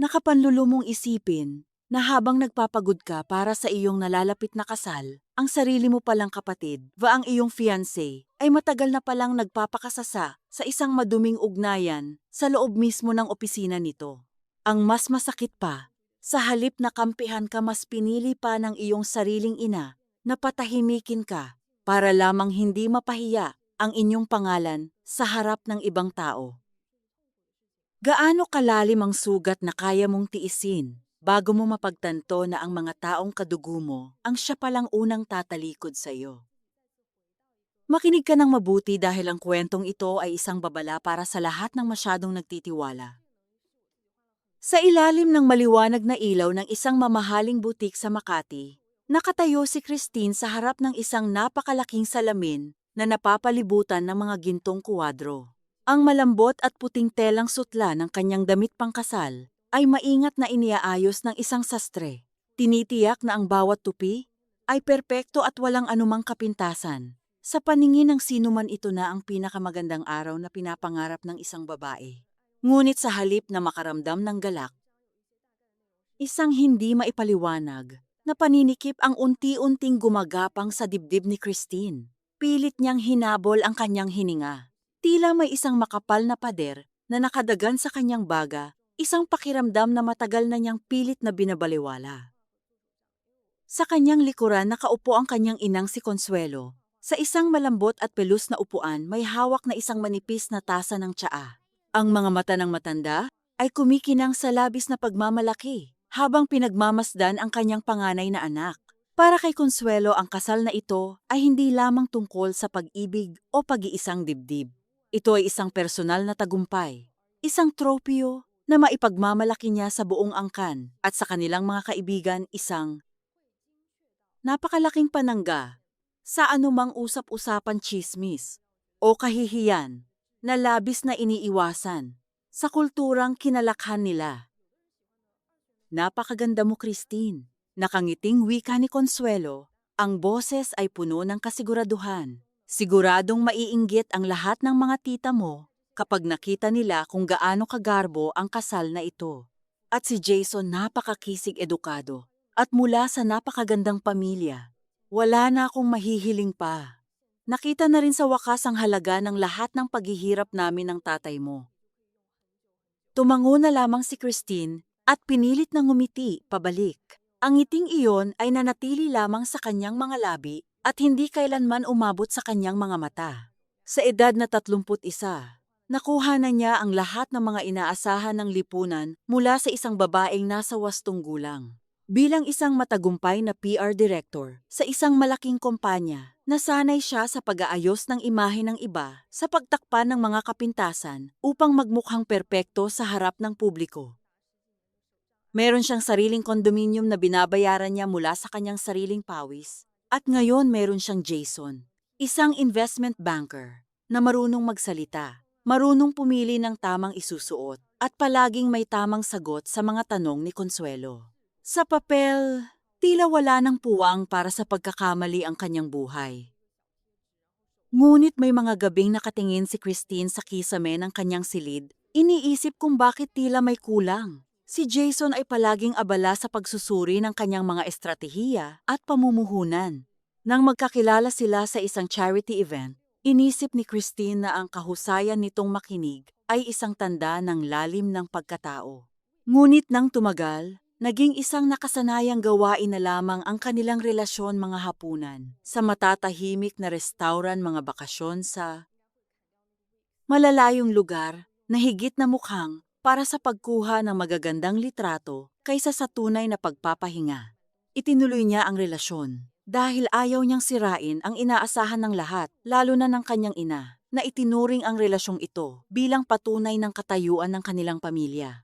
Nakapanlulumong isipin na habang nagpapagod ka para sa iyong nalalapit na kasal, ang sarili mo palang kapatid, ang iyong fiancé, ay matagal na palang nagpapakasasa sa isang maduming ugnayan sa loob mismo ng opisina nito. Ang mas masakit pa, sa halip na kampihan ka, mas pinili pa ng iyong sariling ina na patahimikin ka para lamang hindi mapahiya ang inyong pangalan sa harap ng ibang tao. Gaano kalalim ang sugat na kaya mong tiisin bago mo mapagtanto na ang mga taong kadugo mo ang siya palang unang tatalikod sa iyo? Makinig ka ng mabuti dahil ang kwentong ito ay isang babala para sa lahat ng masyadong nagtitiwala. Sa ilalim ng maliwanag na ilaw ng isang mamahaling butik sa Makati, nakatayo si Christine sa harap ng isang napakalaking salamin na napapalibutan ng mga gintong kuwadro. Ang malambot at puting telang sutla ng kanyang damit pangkasal ay maingat na iniaayos ng isang sastre. Tinitiyak na ang bawat tupi ay perpekto at walang anumang kapintasan. Sa paningin ng sinuman, ito na ang pinakamagandang araw na pinapangarap ng isang babae. Ngunit sa halip na makaramdam ng galak, isang hindi maipaliwanag na paninikip ang unti-unting gumagapang sa dibdib ni Christine. Pilit niyang hinabol ang kanyang hininga. Tila may isang makapal na pader na nakadagan sa kanyang baga, isang pakiramdam na matagal na niyang pilit na binabaliwala. Sa kanyang likuran nakaupo ang kanyang inang si Consuelo. Sa isang malambot at pelus na upuan may hawak na isang manipis na tasa ng tsaa. Ang mga mata ng matanda ay kumikinang sa labis na pagmamalaki habang pinagmamasdan ang kanyang panganay na anak. Para kay Consuelo, ang kasal na ito ay hindi lamang tungkol sa pag-ibig o pag-iisang dibdib. Ito ay isang personal na tagumpay, isang tropyo na maipagmamalaki niya sa buong angkan at sa kanilang mga kaibigan, isang napakalaking panangga sa anumang usap-usapan, tsismis o kahihiyan na labis na iniiwasan sa kulturang kinalakhan nila. Napakaganda mo, Christine. Nakangiting wika ni Consuelo, ang boses ay puno ng kasiguraduhan. Siguradong maiinggit ang lahat ng mga tita mo kapag nakita nila kung gaano kagarbo ang kasal na ito. At si Jason, napakakisig edukado at mula sa napakagandang pamilya. Wala na akong mahihiling pa. Nakita na rin sa wakas ang halaga ng lahat ng paghihirap namin ng tatay mo. Tumango na lamang si Christine at pinilit na ngumiti pabalik. Ang ngiting iyon ay nanatili lamang sa kanyang mga labi at hindi kailanman umabot sa kanyang mga mata. Sa edad na 31, nakuha na niya ang lahat ng mga inaasahan ng lipunan mula sa isang babaeng nasa 80 gulang. Bilang isang matagumpay na PR director sa isang malaking kumpanya, nasanay siya sa pag-aayos ng imahe ng iba sa pagtakpan ng mga kapintasan upang magmukhang perpekto sa harap ng publiko. Meron siyang sariling kondominium na binabayaran niya mula sa kanyang sariling pawis. At ngayon meron siyang Jason, isang investment banker na marunong magsalita, marunong pumili ng tamang isusuot, at palaging may tamang sagot sa mga tanong ni Consuelo. Sa papel, tila wala ng puwang para sa pagkakamali ang kanyang buhay. Ngunit may mga gabing nakatingin si Christine sa kisame ng kanyang silid, iniisip kung bakit tila may kulang. Si Jason ay palaging abala sa pagsusuri ng kanyang mga estratehiya at pamumuhunan. Nang magkakilala sila sa isang charity event, inisip ni Christine na ang kahusayan nitong makinig ay isang tanda ng lalim ng pagkatao. Ngunit nang tumagal, naging isang nakasanayang gawain na lamang ang kanilang relasyon, mga hapunan sa matatahimik na restauran, mga bakasyon sa malalayong lugar na higit na mukhang para sa pagkuha ng magagandang litrato kaysa sa tunay na pagpapahinga. Itinuloy niya ang relasyon dahil ayaw niyang sirain ang inaasahan ng lahat, lalo na ng kanyang ina, na itinuring ang relasyong ito bilang patunay ng katayuan ng kanilang pamilya.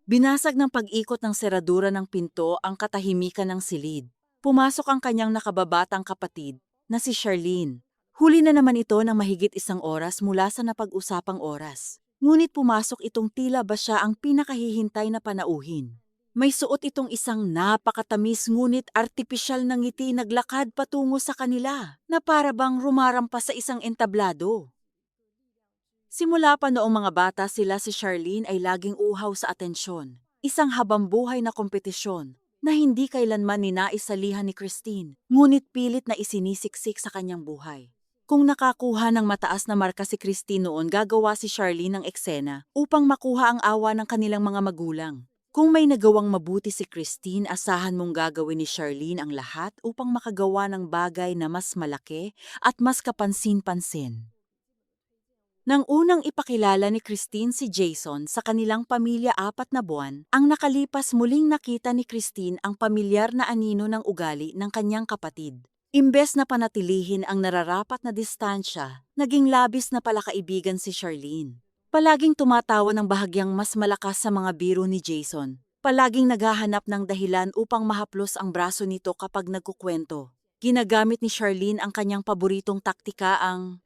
Binasag ng pag-ikot ng seradura ng pinto ang katahimikan ng silid. Pumasok ang kanyang nakababatang kapatid na si Charlene. Huli na naman ito ng mahigit 1 oras mula sa napag-usapang oras. Ngunit pumasok itong tila ba siya ang pinakahihintay na panauhin. May suot itong isang napakatamis ngunit artipisyal na ngiti, naglakad patungo sa kanila na para bang rumarampas sa isang entablado. Simula pa noong mga bata sila si Charlene ay laging uhaw sa atensyon. Isang habambuhay na kompetisyon na hindi kailanman ninaisalihan ni Christine, ngunit pilit na isinisiksik sa kanyang buhay. Kung nakakuha ng mataas na marka si Christine noon, gagawa si Charlene ng eksena upang makuha ang awa ng kanilang mga magulang. Kung may nagawang mabuti si Christine, asahan mong gagawin ni Charlene ang lahat upang makagawa ng bagay na mas malaki at mas kapansin-pansin. Nang unang ipakilala ni Christine si Jason sa kanilang pamilya 4 na buwan, ang nakalipas muling nakita ni Christine ang pamilyar na anino ng ugali ng kanyang kapatid. Imbes na panatilihin ang nararapat na distansya, naging labis na palakaibigan si Charlene. Palaging tumatawa ng bahagyang mas malakas sa mga biro ni Jason. Palaging naghahanap ng dahilan upang mahaplos ang braso nito kapag nagkukwento. Ginagamit ni Charlene ang kanyang paboritong taktika, ang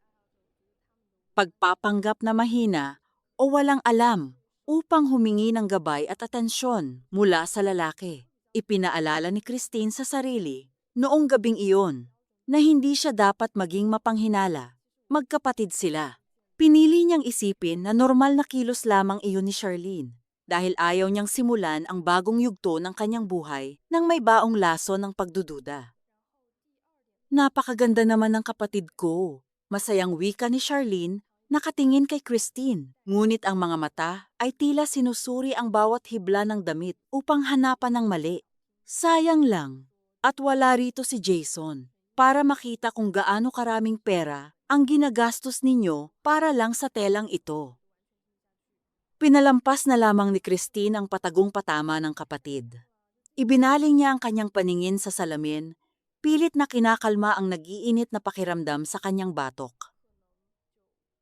pagpapanggap na mahina o walang alam upang humingi ng gabay at atensyon mula sa lalaki. Ipinaalala ni Christine sa sarili noong gabing iyon na hindi siya dapat maging mapanghinala. Magkapatid sila. Pinili niyang isipin na normal na kilos lamang iyon ni Charlene dahil ayaw niyang simulan ang bagong yugto ng kanyang buhay nang may baong laso ng pagdududa. Napakaganda naman ng kapatid ko. Masayang wika ni Charlene, nakatingin kay Christine. Ngunit ang mga mata ay tila sinusuri ang bawat hibla ng damit upang hanapan ng mali. Sayang lang. At wala rito si Jason para makita kung gaano karaming pera ang ginagastos ninyo para lang sa telang ito. Pinalampas na lamang ni Christine ang patagong patama ng kapatid. Ibinaling niya ang kanyang paningin sa salamin. Pilit na kinakalma ang nag-iinit na pakiramdam sa kanyang batok.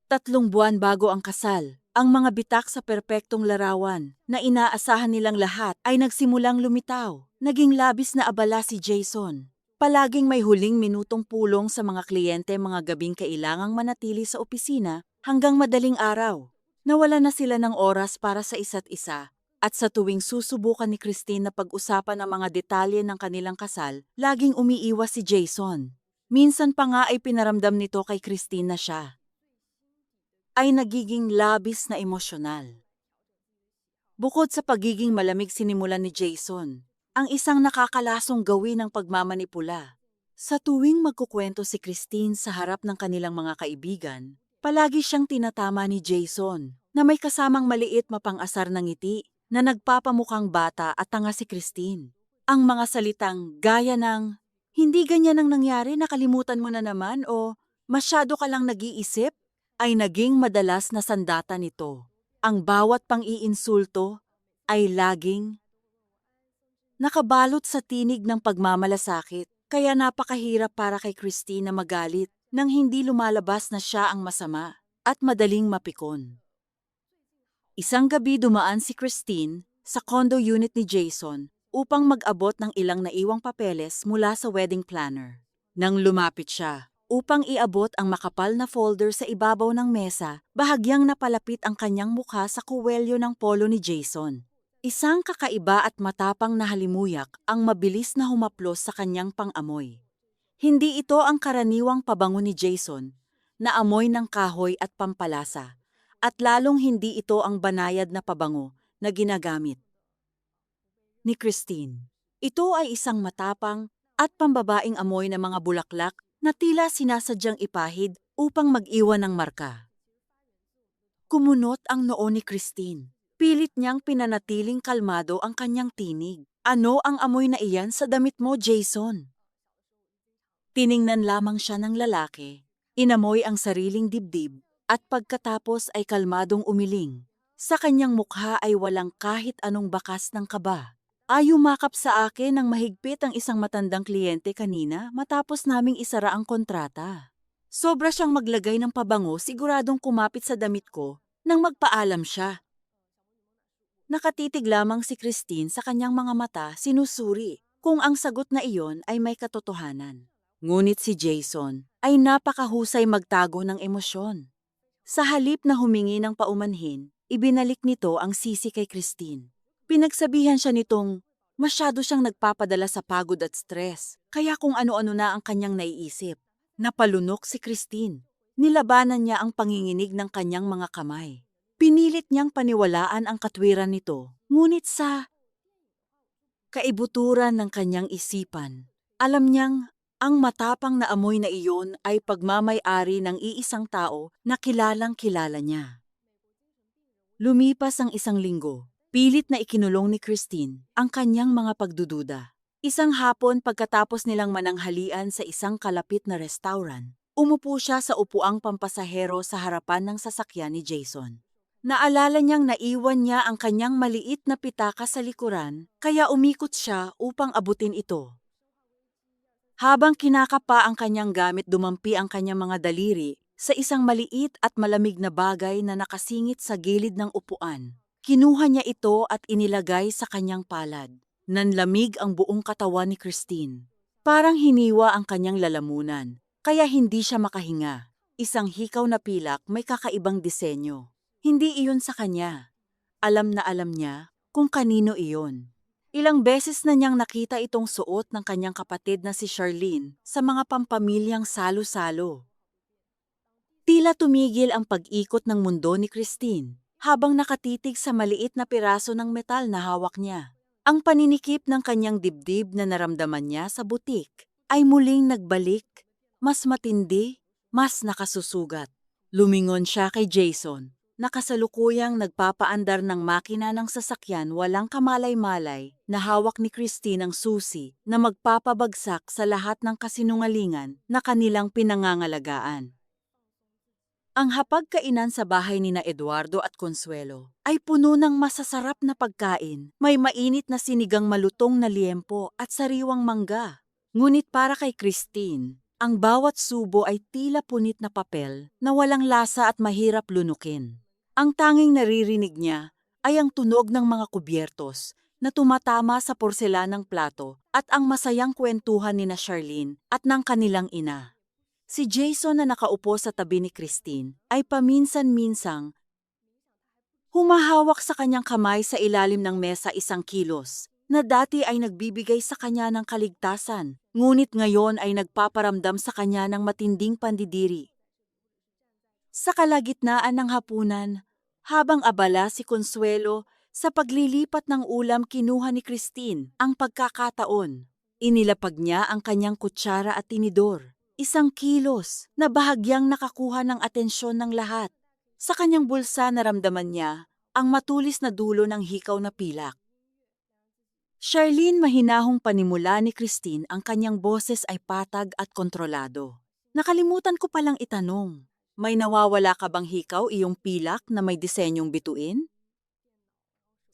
3 buwan bago ang kasal, ang mga bitak sa perpektong larawan na inaasahan nilang lahat ay nagsimulang lumitaw. Naging labis na abala si Jason. Palaging may huling minutong pulong sa mga kliyente mga gabing kailangang manatili sa opisina hanggang madaling araw. Nawala na sila ng oras para sa isa't isa. At sa tuwing susubukan ni Christine na pag-usapan ang mga detalye ng kanilang kasal, laging umiiwas si Jason. Minsan pa nga ay pinaramdam nito kay Christine na siya ay nagiging labis na emosyonal. Bukod sa pagiging malamig sinimulan ni Jason, ang isang nakakalasong gawin ng pagmamanipula. Sa tuwing magkukwento si Christine sa harap ng kanilang mga kaibigan, palagi siyang tinatama ni Jason na may kasamang maliit mapang-asar na ngiti na nagpapamukhang bata at tanga si Christine. Ang mga salitang gaya ng, "Hindi ganyan ang nangyari, nakalimutan mo na naman," o "Masyado ka lang nag-iisip," ay naging madalas na sandata nito. Ang bawat pang-iinsulto ay laging nakabalot sa tinig ng pagmamalasakit, kaya napakahirap para kay Christine na magalit nang hindi lumalabas na siya ang masama at madaling mapikon. Isang gabi dumaan si Christine sa condo unit ni Jason upang mag-abot ng ilang naiwang papeles mula sa wedding planner. Nang lumapit siya upang iabot ang makapal na folder sa ibabaw ng mesa, bahagyang napalapit ang kanyang mukha sa kuwelyo ng polo ni Jason. Isang kakaiba at matapang na halimuyak ang mabilis na humaplos sa kanyang pang-amoy. Hindi ito ang karaniwang pabango ni Jason na amoy ng kahoy at pampalasa. At lalong hindi ito ang banayad na pabango na ginagamit ni Christine. Ito ay isang matapang at pambabaing amoy ng mga bulaklak na tila sinasadyang ipahid upang mag-iwan ng marka. Kumunot ang noo ni Christine. Pilit niyang pinanatiling kalmado ang kanyang tinig. "Ano ang amoy na iyan sa damit mo, Jason?" Tiningnan lamang siya ng lalaki. Inamoy ang sariling dibdib. At pagkatapos ay kalmadong umiling. Sa kanyang mukha ay walang kahit anong bakas ng kaba. Yumakap sa akin ng mahigpit ang isang matandang kliyente kanina matapos naming isara ang kontrata. Sobra siyang maglagay ng pabango, siguradong kumapit sa damit ko nang magpaalam siya. Nakatitig lamang si Christine sa kanyang mga mata, sinusuri kung ang sagot na iyon ay may katotohanan. Ngunit si Jason ay napakahusay magtago ng emosyon. Sa halip na humingi ng paumanhin, ibinalik nito ang sisi kay Christine. Pinagsabihan siya nitong masyado siyang nagpapadala sa pagod at stress, kaya kung ano-ano na ang kanyang naiisip. Napalunok si Christine. Nilabanan niya ang panginginig ng kanyang mga kamay. Pinilit niyang paniwalaan ang katwiran nito, ngunit sa kaibuturan ng kanyang isipan, alam niyang ang matapang na amoy na iyon ay pagmamay-ari ng iisang tao na kilalang-kilala niya. Lumipas ang isang linggo, pilit na ikinulong ni Christine ang kanyang mga pagdududa. Isang hapon pagkatapos nilang mananghalian sa isang kalapit na restaurant, umupo siya sa upuang pampasahero sa harapan ng sasakyan ni Jason. Naalala niyang naiwan niya ang kanyang maliit na pitaka sa likuran, kaya umikot siya upang abutin ito. Habang kinakapa ang kanyang gamit, dumampi ang kanyang mga daliri sa isang maliit at malamig na bagay na nakasingit sa gilid ng upuan. Kinuha niya ito at inilagay sa kanyang palad. Nanlamig ang buong katawan ni Christine. Parang hiniwa ang kanyang lalamunan, kaya hindi siya makahinga. Isang hikaw na pilak may kakaibang disenyo. Hindi iyon sa kanya. Alam na alam niya kung kanino iyon. Ilang beses na niyang nakita itong suot ng kanyang kapatid na si Charlene sa mga pampamilyang salo-salo. Tila tumigil ang pag-ikot ng mundo ni Christine habang nakatitig sa maliit na piraso ng metal na hawak niya. Ang paninikip ng kanyang dibdib na naramdaman niya sa butik ay muling nagbalik, mas matindi, mas nakasusugat. Lumingon siya kay Jason, na kasalukuyang nagpapaandar ng makina ng sasakyan, walang kamalay-malay na hawak ni Christine ang susi na magpapabagsak sa lahat ng kasinungalingan na kanilang pinangangalagaan. Ang hapagkainan sa bahay ni na Eduardo at Consuelo ay puno ng masasarap na pagkain, may mainit na sinigang malutong na liempo at sariwang mangga. Ngunit para kay Christine, ang bawat subo ay tila punit na papel na walang lasa at mahirap lunukin. Ang tanging naririnig niya ay ang tunog ng mga kubyertos na tumatama sa porselanang plato at ang masayang kwentuhan ni na Charlene at ng kanilang ina. Si Jason na nakaupo sa tabi ni Christine ay paminsan-minsang humahawak sa kanyang kamay sa ilalim ng mesa, isang kilos na dati ay nagbibigay sa kanya ng kaligtasan, ngunit ngayon ay nagpaparamdam sa kanya ng matinding pandidiri. Sa kalagitnaan ng hapunan, habang abala si Consuelo sa paglilipat ng ulam, kinuha ni Christine ang pagkakataon. Inilapag niya ang kanyang kutsara at tinidor. Isang kilos na bahagyang nakakuha ng atensyon ng lahat. Sa kanyang bulsa naramdaman niya ang matulis na dulo ng hikaw na pilak. Charlene, mahinahong panimula ni Christine, ang kanyang boses ay patag at kontrolado. Nakalimutan ko palang itanong, may nawawala ka bang hikaw, iyong pilak na may disenyong bituin?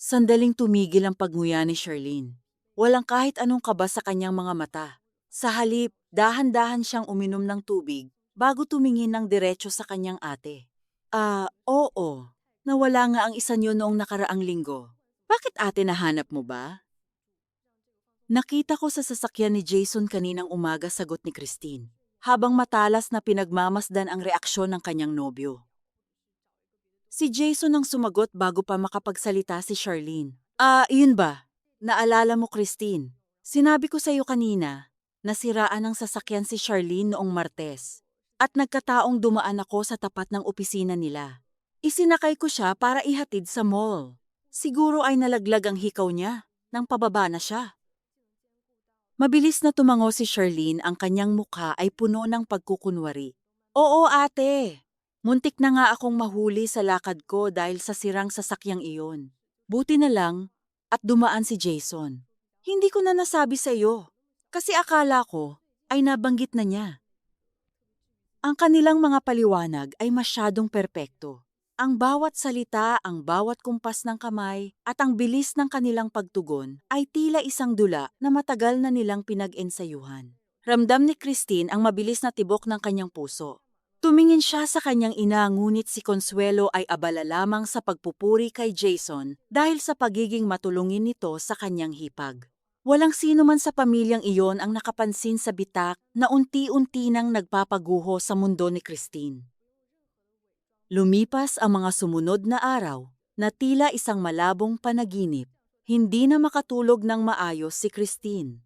Sandaling tumigil ang pagnguya ni Charlene. Walang kahit anong kaba sa kanyang mga mata. Sa halip, dahan-dahan siyang uminom ng tubig bago tumingin ng diretso sa kanyang ate. Oo. Nawala nga ang isa niyo noong nakaraang linggo. Bakit ate, nahanap mo ba? Nakita ko sa sasakyan ni Jason kaninang umaga, sagot ni Christine, habang matalas na pinagmamasdan ang reaksyon ng kanyang nobyo. Si Jason ang sumagot bago pa makapagsalita si Charlene. Yun ba? Naalala mo, Christine? Sinabi ko sa iyo kanina, nasiraan ng sasakyan si Charlene noong Martes at nagkataong dumaan ako sa tapat ng opisina nila. Isinakay ko siya para ihatid sa mall. Siguro ay nalaglag ang hikaw niya nang pababa na siya. Mabilis na tumango si Charlene, ang kanyang mukha ay puno ng pagkukunwari. Oo ate, muntik na nga akong mahuli sa lakad ko dahil sa sirang sasakyang iyon. Buti na lang at dumaan si Jason. Hindi ko na nasabi sa iyo. Kasi akala ko ay nabanggit na niya. Ang kanilang mga paliwanag ay masyadong perpekto. Ang bawat salita, ang bawat kumpas ng kamay, at ang bilis ng kanilang pagtugon ay tila isang dula na matagal na nilang pinag-ensayuhan. Ramdam ni Christine ang mabilis na tibok ng kanyang puso. Tumingin siya sa kanyang ina, ngunit si Consuelo ay abala lamang sa pagpupuri kay Jason dahil sa pagiging matulungin nito sa kanyang hipag. Walang sino man sa pamilyang iyon ang nakapansin sa bitak na unti-unti nang nagpapaguho sa mundo ni Christine. Lumipas ang mga sumunod na araw na tila isang malabong panaginip. Hindi na makatulog ng maayos si Christine.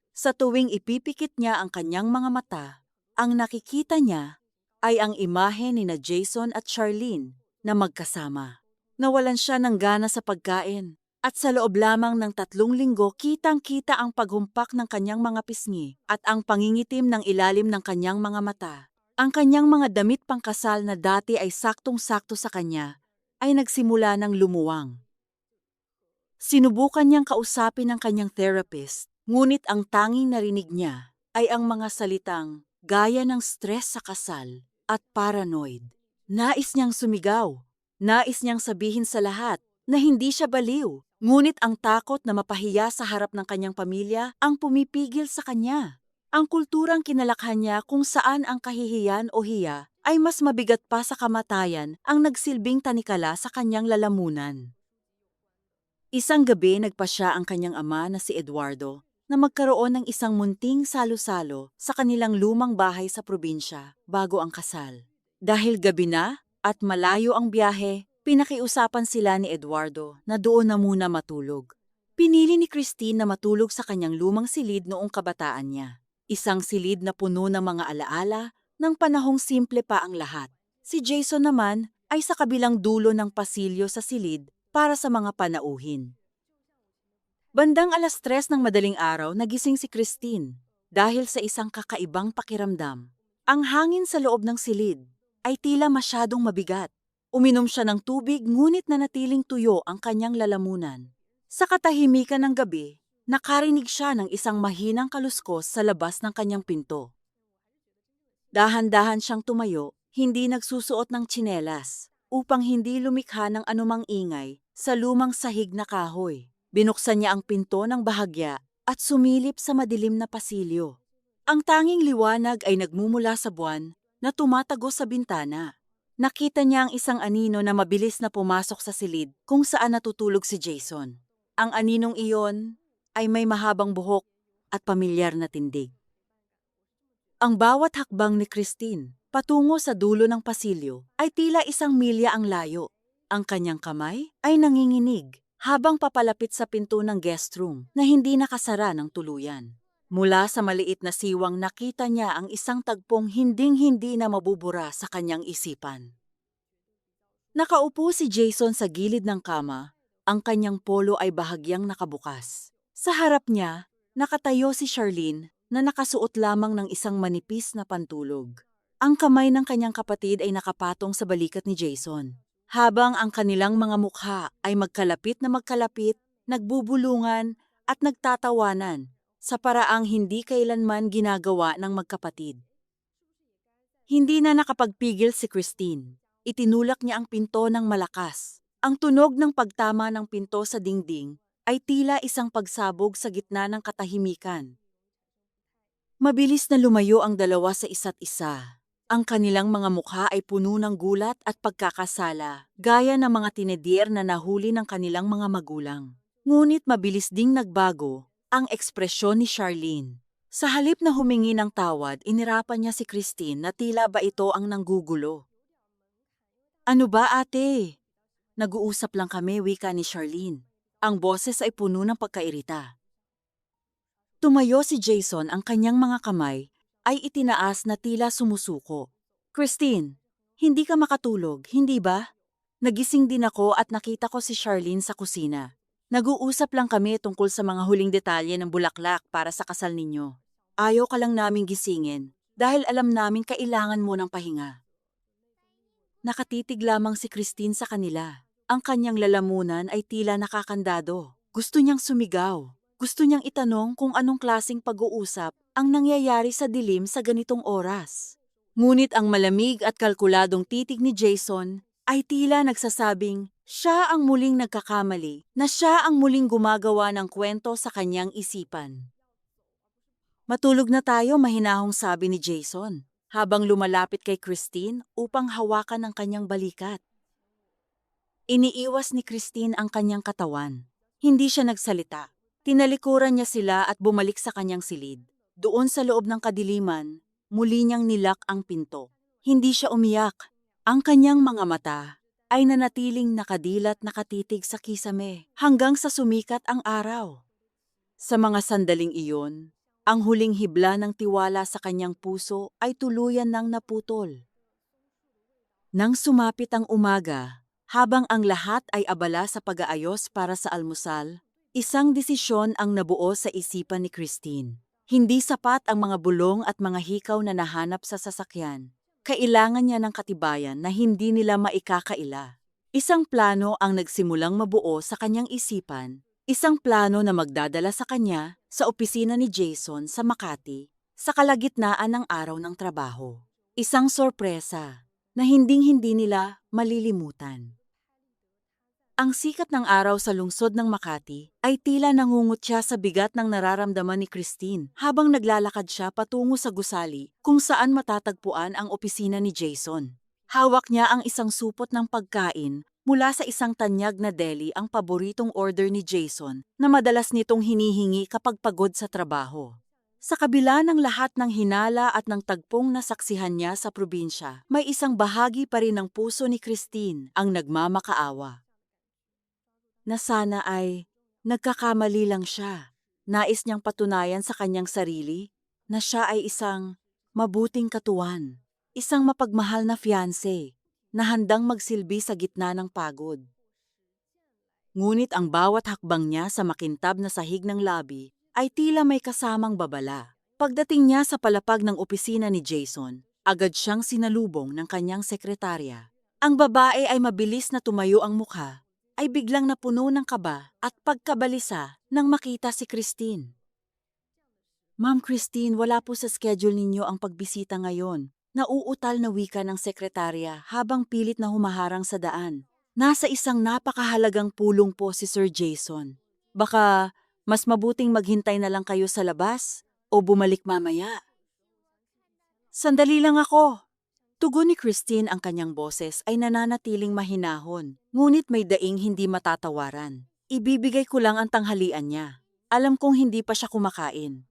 Sa tuwing ipipikit niya ang kanyang mga mata, ang nakikita niya ay ang imahe ni na Jason at Charlene na magkasama. Nawalan siya ng gana sa pagkain at sa loob lamang ng 3 linggo kitang-kita ang paghumpak ng kanyang mga pisngi at ang pangingitim ng ilalim ng kanyang mga mata. Ang kanyang mga damit pangkasal na dati ay saktong-sakto sa kanya ay nagsimula ng lumuwang. Sinubukan niyang kausapin ang kanyang therapist, ngunit ang tanging narinig niya ay ang mga salitang gaya ng stress sa kasal at paranoid. Nais niyang sumigaw, nais niyang sabihin sa lahat na hindi siya baliw, ngunit ang takot na mapahiya sa harap ng kanyang pamilya ang pumipigil sa kanya. Ang kulturang kinalakhan niya kung saan ang kahihiyan o hiya ay mas mabigat pa sa kamatayan ang nagsilbing tanikala sa kanyang lalamunan. Isang gabi nagpasya ang kanyang ama na si Eduardo na magkaroon ng isang munting salo-salo sa kanilang lumang bahay sa probinsya bago ang kasal. Dahil gabi na at malayo ang biyahe, pinakiusapan sila ni Eduardo na doon na muna matulog. Pinili ni Christine na matulog sa kanyang lumang silid noong kabataan niya. Isang silid na puno ng mga alaala ng panahong simple pa ang lahat. Si Jason naman ay sa kabilang dulo ng pasilyo sa silid para sa mga panauhin. Bandang 3:00 ng madaling araw nagising si Christine dahil sa isang kakaibang pakiramdam. Ang hangin sa loob ng silid ay tila masyadong mabigat. Uminom siya ng tubig ngunit nanatiling tuyo ang kanyang lalamunan. Sa katahimikan ng gabi, nakarinig siya ng isang mahinang kaluskos sa labas ng kanyang pinto. Dahan-dahan siyang tumayo, hindi nagsusuot ng tsinelas, upang hindi lumikha ng anumang ingay sa lumang sahig na kahoy. Binuksan niya ang pinto ng bahagya at sumilip sa madilim na pasilyo. Ang tanging liwanag ay nagmumula sa buwan na tumatagos sa bintana. Nakita niya ang isang anino na mabilis na pumasok sa silid kung saan natutulog si Jason. Ang aninong iyon ay may mahabang buhok at pamilyar na tindig. Ang bawat hakbang ni Christine patungo sa dulo ng pasilyo ay tila 1 milya ang layo. Ang kanyang kamay ay nanginginig habang papalapit sa pinto ng guest room na hindi nakasara ng tuluyan. Mula sa maliit na siwang nakita niya ang isang tagpong hinding-hindi na mabubura sa kanyang isipan. Nakaupo si Jason sa gilid ng kama, ang kanyang polo ay bahagyang nakabukas. Sa harap niya, nakatayo si Charlene na nakasuot lamang ng isang manipis na pantulog. Ang kamay ng kanyang kapatid ay nakapatong sa balikat ni Jason. Habang ang kanilang mga mukha ay magkalapit, nagbubulungan at nagtatawanan sa paraang hindi kailanman ginagawa ng magkapatid. Hindi na nakapagpigil si Christine. Itinulak niya ang pinto ng malakas. Ang tunog ng pagtama ng pinto sa dingding ay tila isang pagsabog sa gitna ng katahimikan. Mabilis na lumayo ang dalawa sa isa't isa. Ang kanilang mga mukha ay puno ng gulat at pagkakasala, gaya ng mga tinedier na nahuli ng kanilang mga magulang. Ngunit mabilis ding nagbago ang ekspresyon ni Charlene. Sa halip na humingi ng tawad, inirapan niya si Christine na tila ba ito ang nanggugulo. "Ano ba, ate? Nag-uusap lang kami," wika ni Charlene. Ang boses ay puno ng pagkairita. Tumayo si Jason, ang kanyang mga kamay ay itinaas na tila sumusuko. "Christine, hindi ka makatulog, hindi ba? Nagising din ako at nakita ko si Charlene sa kusina. Nag-uusap lang kami tungkol sa mga huling detalye ng bulaklak para sa kasal ninyo. Ayaw ka lang naming gisingin dahil alam namin kailangan mo ng pahinga." Nakatitig lamang si Christine sa kanila. Ang kanyang lalamunan ay tila nakakandado. Gusto niyang sumigaw. Gusto niyang itanong kung anong klaseng pag-uusap ang nangyayari sa dilim sa ganitong oras. Ngunit ang malamig at kalkuladong titig ni Jason ay tila nagsasabing siya ang muling nagkakamali, na siya ang muling gumagawa ng kwento sa kanyang isipan. "Matulog na tayo," mahinahong sabi ni Jason, habang lumalapit kay Christine upang hawakan ang kanyang balikat. Iniiwas ni Christine ang kanyang katawan. Hindi siya nagsalita. Tinalikuran niya sila at bumalik sa kanyang silid. Doon sa loob ng kadiliman, muli niyang nilak ang pinto. Hindi siya umiyak. Ang kanyang mga mata ay nanatiling nakadilat nakatitig sa kisame hanggang sa sumikat ang araw. Sa mga sandaling iyon, ang huling hibla ng tiwala sa kanyang puso ay tuluyan nang naputol. Nang sumapit ang umaga, habang ang lahat ay abala sa pag-aayos para sa almusal, isang desisyon ang nabuo sa isipan ni Christine. Hindi sapat ang mga bulong at mga hikaw na nahanap sa sasakyan. Kailangan niya ng katibayan na hindi nila maikakaila. Isang plano ang nagsimulang mabuo sa kanyang isipan, isang plano na magdadala sa kanya sa opisina ni Jason sa Makati sa kalagitnaan ng araw ng trabaho. Isang sorpresa na hinding-hindi nila malilimutan. Ang sikat ng araw sa lungsod ng Makati ay tila nangungutya sa bigat ng nararamdaman ni Christine habang naglalakad siya patungo sa gusali kung saan matatagpuan ang opisina ni Jason. Hawak niya ang isang supot ng pagkain mula sa isang tanyag na deli, ang paboritong order ni Jason na madalas nitong hinihingi kapag pagod sa trabaho. Sa kabila ng lahat ng hinala at ng tagpong nasaksihan niya sa probinsya, may isang bahagi pa rin ng puso ni Christine ang nagmamakaawa. Na sana ay nagkakamali lang siya. Nais niyang patunayan sa kanyang sarili na siya ay isang mabuting katuwan, isang mapagmahal na fiancé na handang magsilbi sa gitna ng pagod. Ngunit ang bawat hakbang niya sa makintab na sahig ng lobby ay tila may kasamang babala. Pagdating niya sa palapag ng opisina ni Jason, agad siyang sinalubong ng kanyang sekretarya. Ang babae ay mabilis na tumayo, ang mukha ay biglang napuno ng kaba at pagkabalisa nang makita si Christine. "Ma'am Christine, wala po sa schedule ninyo ang pagbisita ngayon." Nauutal na wika ng sekretarya habang pilit na humaharang sa daan. "Nasa isang napakahalagang pulong po si Sir Jason. Baka mas mabuting maghintay na lang kayo sa labas o bumalik mamaya." "Sandali lang ako." Tugon ni Christine, ang kanyang boses ay nananatiling mahinahon, ngunit may daing hindi matatawaran. "Ibibigay ko lang ang tanghalian niya. Alam kong hindi pa siya kumakain."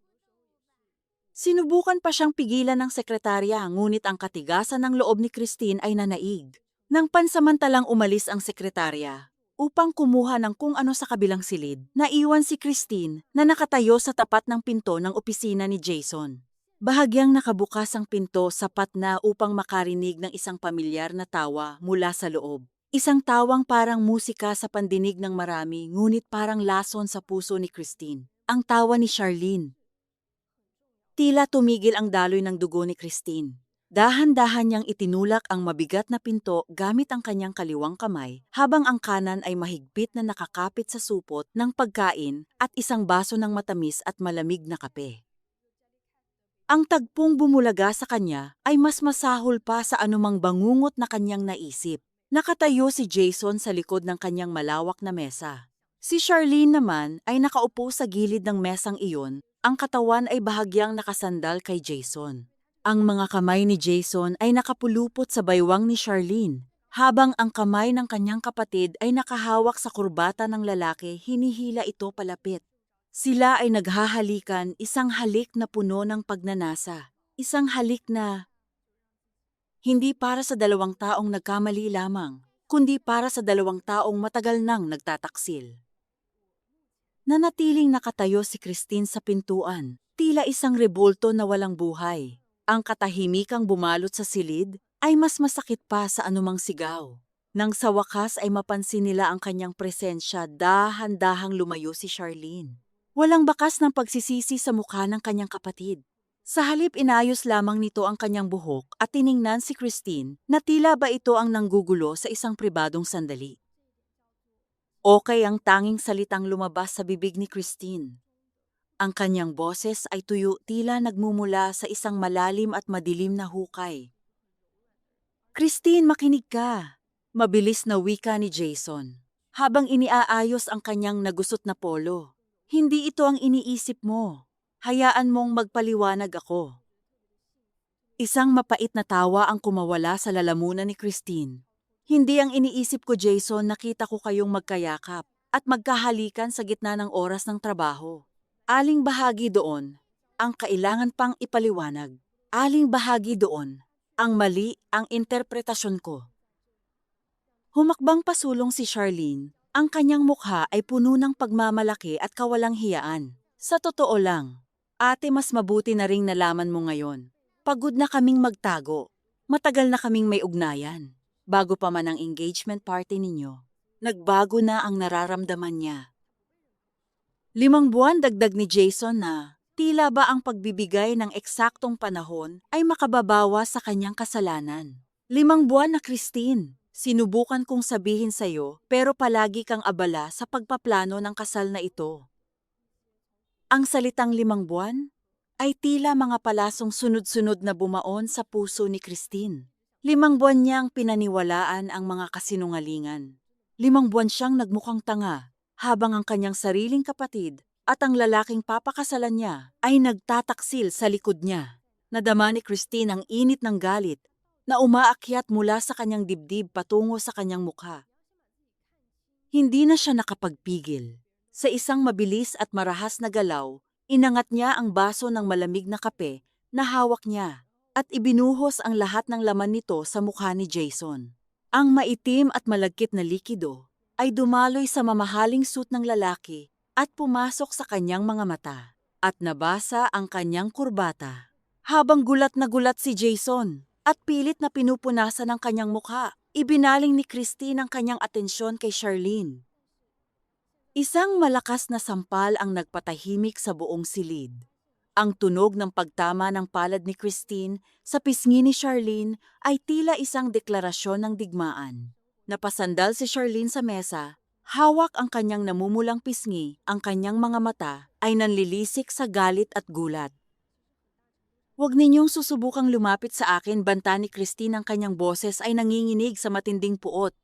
Sinubukan pa siyang pigilan ng sekretarya, ngunit ang katigasan ng loob ni Christine ay nanaig. Nang pansamantalang umalis ang sekretarya upang kumuha ng kung ano sa kabilang silid, naiwan si Christine na nakatayo sa tapat ng pinto ng opisina ni Jason. Bahagyang nakabukas ang pinto, sapat na upang makarinig ng isang pamilyar na tawa mula sa loob. Isang tawang parang musika sa pandinig ng marami, ngunit parang lason sa puso ni Christine. Ang tawa ni Charlene. Tila tumigil ang daloy ng dugo ni Christine. Dahan-dahan niyang itinulak ang mabigat na pinto gamit ang kanyang kaliwang kamay, habang ang kanan ay mahigpit na nakakapit sa supot ng pagkain at isang baso ng matamis at malamig na kape. Ang tagpong bumulaga sa kanya ay mas masahol pa sa anumang bangungot na kanyang naisip. Nakatayo si Jason sa likod ng kanyang malawak na mesa. Si Charlene naman ay nakaupo sa gilid ng mesang iyon, ang katawan ay bahagyang nakasandal kay Jason. Ang mga kamay ni Jason ay nakapulupot sa baywang ni Charlene, habang ang kamay ng kanyang kapatid ay nakahawak sa kurbata ng lalaki, hinihila ito palapit. Sila ay naghahalikan, isang halik na puno ng pagnanasa, isang halik na hindi para sa dalawang taong nagkamali lamang, kundi para sa dalawang taong matagal nang nagtataksil. Nanatiling nakatayo si Christine sa pintuan, tila isang rebulto na walang buhay. Ang katahimikang bumalot sa silid ay mas masakit pa sa anumang sigaw. Nang sa wakas ay mapansin nila ang kanyang presensya, dahan-dahang lumayo si Charlene. Walang bakas ng pagsisisi sa mukha ng kanyang kapatid. Sa halip, inayos lamang nito ang kanyang buhok at tiningnan si Christine na tila ba ito ang nanggugulo sa isang pribadong sandali. Okay ang tanging salitang lumabas sa bibig ni Christine. Ang kanyang boses ay tuyo, tila nagmumula sa isang malalim at madilim na hukay. "Christine, makinig ka." Mabilis na wika ni Jason, habang iniaayos ang kanyang nagusot na polo. "Hindi ito ang iniisip mo. Hayaan mong magpaliwanag ako." Isang mapait na tawa ang kumawala sa lalamunan ni Christine. "Hindi ang iniisip ko, Jason. Nakita ko kayong magkayakap at magkahalikan sa gitna ng oras ng trabaho. Aling bahagi doon ang kailangan pang ipaliwanag. Aling bahagi doon ang mali ang interpretasyon ko." Humakbang pasulong si Charlene. Ang kanyang mukha ay puno ng pagmamalaki at kawalang hiyaan. "Sa totoo lang, ate, mas mabuti na ring nalaman mo ngayon. Pagod na kaming magtago. Matagal na kaming may ugnayan. bago pa man ang engagement party ninyo. Nagbago na ang nararamdaman niya. 5 buwan dagdag ni Jason na tila ba ang pagbibigay ng eksaktong panahon ay makababawas sa kanyang kasalanan. 5 buwan na Christine, sinubukan kong sabihin sa'yo pero palagi kang abala sa pagpaplano ng kasal na ito. Ang salitang 5 buwan ay tila mga palasong sunod-sunod na bumaon sa puso ni Christine. 5 buwan niyang pinaniwalaan ang mga kasinungalingan. 5 buwan siyang nagmukhang tanga habang ang kanyang sariling kapatid at ang lalaking papakasalan niya ay nagtataksil sa likod niya. Nadama ni Christine ang init ng galit na umaakyat mula sa kanyang dibdib patungo sa kanyang mukha. Hindi na siya nakapagpigil. Sa isang mabilis at marahas na galaw, inangat niya ang baso ng malamig na kape na hawak niya at ibinuhos ang lahat ng laman nito sa mukha ni Jason. Ang maitim at malagkit na likido ay dumaloy sa mamahaling suit ng lalaki at pumasok sa kanyang mga mata at nabasa ang kanyang kurbata. Habang gulat na gulat si Jason at pilit na pinupunasan ang kanyang mukha, ibinaling ni Christine ang kanyang atensyon kay Charlene. Isang malakas na sampal ang nagpatahimik sa buong silid. Ang tunog ng pagtama ng palad ni Christine sa pisngi ni Charlene ay tila isang deklarasyon ng digmaan. Napasandal si Charlene sa mesa, hawak ang kanyang namumulang pisngi, ang kanyang mga mata ay nanlilisik sa galit at gulat. "Huwag ninyong susubukang lumapit sa akin," banta ni Christine, ang kanyang boses ay nanginginig sa matinding puot.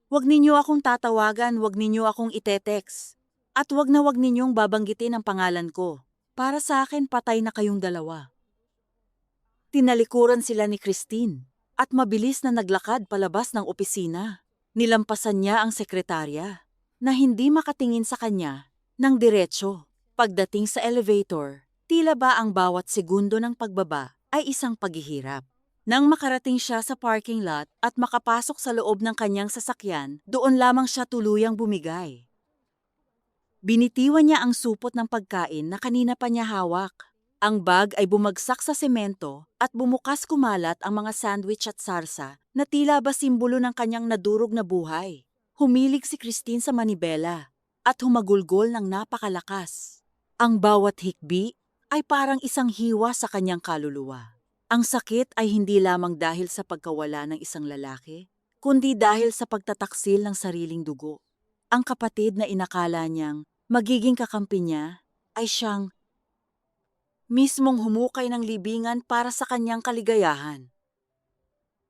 "Huwag ninyo akong tatawagan, huwag ninyo akong ite-text. At huwag ninyong babanggitin ang pangalan ko. Para sa akin, patay na kayong dalawa." Tinalikuran sila ni Christine at mabilis na naglakad palabas ng opisina. Nilampasan niya ang sekretarya na hindi makatingin sa kanya ng diretso. Pagdating sa elevator, tila ba ang bawat segundo ng pagbaba ay isang paghihirap. Nang makarating siya sa parking lot at makapasok sa loob ng kanyang sasakyan, doon lamang siya tuluyang bumigay. Binitiwan niya ang supot ng pagkain na kanina pa niya hawak. Ang bag ay bumagsak sa semento at bumukas kumalat ang mga sandwich at sarsa na tila ba simbolo ng kanyang nadurog na buhay. Humilig si Christine sa manibela at humagulgol ng napakalakas. Ang bawat hikbi ay parang isang hiwa sa kanyang kaluluwa. Ang sakit ay hindi lamang dahil sa pagkawala ng isang lalaki, kundi dahil sa pagtataksil ng sariling dugo. Ang kapatid na inakala niyang magiging kakampi niya ay siyang mismong humukay ng libingan para sa kanyang kaligayahan.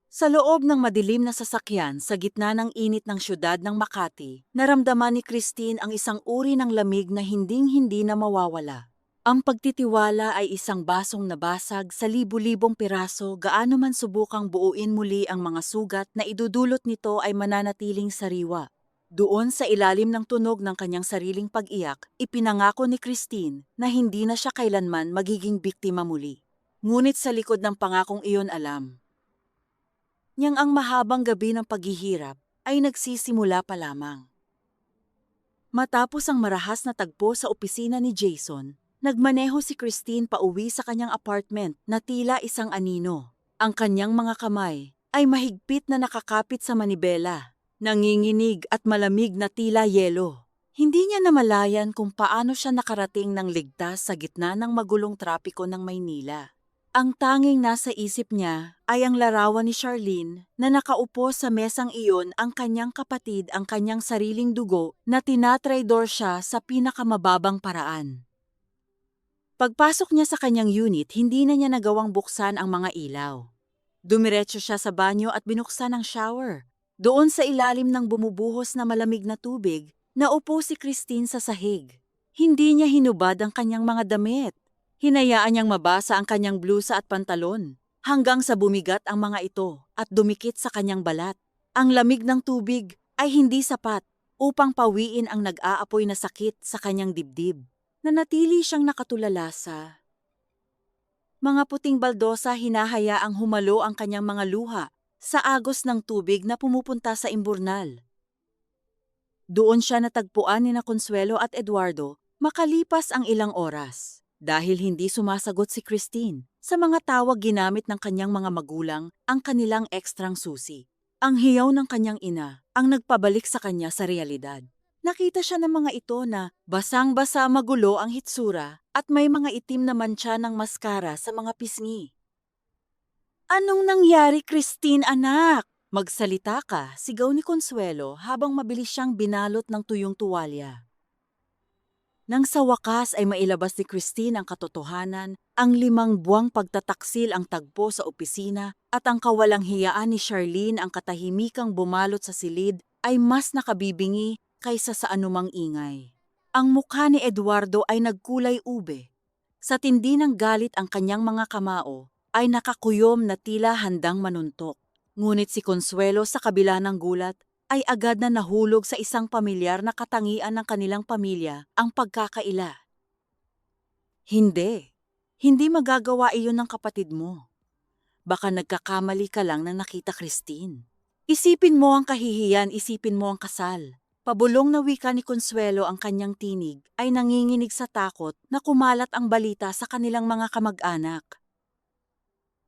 Sa loob ng madilim na sasakyan sa gitna ng init ng syudad ng Makati, naramdaman ni Christine ang isang uri ng lamig na hinding-hindi na mawawala. Ang pagtitiwala ay isang basong nabasag sa libu-libong piraso, gaano man subukang buuin muli ang mga sugat na idudulot nito ay mananatiling sariwa. Doon sa ilalim ng tunog ng kanyang sariling pag-iyak, ipinangako ni Christine na hindi na siya kailanman magiging biktima muli. Ngunit sa likod ng pangakong iyon alam niyang ang mahabang gabi ng paghihirap ay nagsisimula pa lamang. Matapos ang marahas na tagpo sa opisina ni Jason, nagmaneho si Christine pauwi sa kanyang apartment na tila isang anino. Ang kanyang mga kamay ay mahigpit na nakakapit sa manibela, nanginginig at malamig na tila yelo. Hindi niya namalayan kung paano siya nakarating ng ligtas sa gitna ng magulong trapiko ng Maynila. Ang tanging nasa isip niya ay ang larawan ni Charlene na nakaupo sa mesang iyon, ang kanyang kapatid, ang kanyang sariling dugo na tinatraidor siya sa pinakamababang paraan. Pagpasok niya sa kanyang unit, hindi na niya nagawang buksan ang mga ilaw. Dumiretso siya sa banyo at binuksan ang shower. Doon sa ilalim ng bumubuhos na malamig na tubig, naupo si Christine sa sahig. Hindi niya hinubad ang kanyang mga damit. Hinayaan niyang mabasa ang kanyang blusa at pantalon hanggang sa bumigat ang mga ito at dumikit sa kanyang balat. Ang lamig ng tubig ay hindi sapat upang pawiin ang nag-aapoy na sakit sa kanyang dibdib. Nanatili siyang nakatulala sa mga puting baldosa, hinahayaang humalo ang kanyang mga luha sa agos ng tubig na pumupunta sa imburnal. Doon siya natagpuan ni Consuelo at Eduardo makalipas ang ilang oras. Dahil hindi sumasagot si Christine sa mga tawag ginamit ng kanyang mga magulang ang kanilang ekstrang susi. Ang hiyaw ng kanyang ina ang nagpabalik sa kanya sa realidad. Nakita siya ng mga ito na basang-basa, magulo ang hitsura at may mga itim na mantsa ng maskara sa mga pisngi. "Anong nangyari, Christine, anak?" "Magsalita ka," sigaw ni Consuelo habang mabilis siyang binalot ng tuyong tuwalya. Nang sa wakas ay mailabas ni Christine ang katotohanan, ang 5 buwang pagtataksil ang tagpo sa opisina at ang kawalang hiyaan ni Charlene ang katahimikang bumalot sa silid ay mas nakabibingi kaysa sa anumang ingay. Ang mukha ni Eduardo ay nagkulay ube. Sa tindi ng galit ang kanyang mga kamao ay nakakuyom na tila handang manuntok. Ngunit si Consuelo sa kabila ng gulat ay agad na nahulog sa isang pamilyar na katangian ng kanilang pamilya, ang pagkakaila. Hindi. Hindi magagawa iyon ng kapatid mo. Baka nagkakamali ka lang na nakita, Christine. Isipin mo ang kahihiyan, isipin mo ang kasal. Pabulong na wika ni Consuelo ang kanyang tinig ay nanginginig sa takot na kumalat ang balita sa kanilang mga kamag-anak.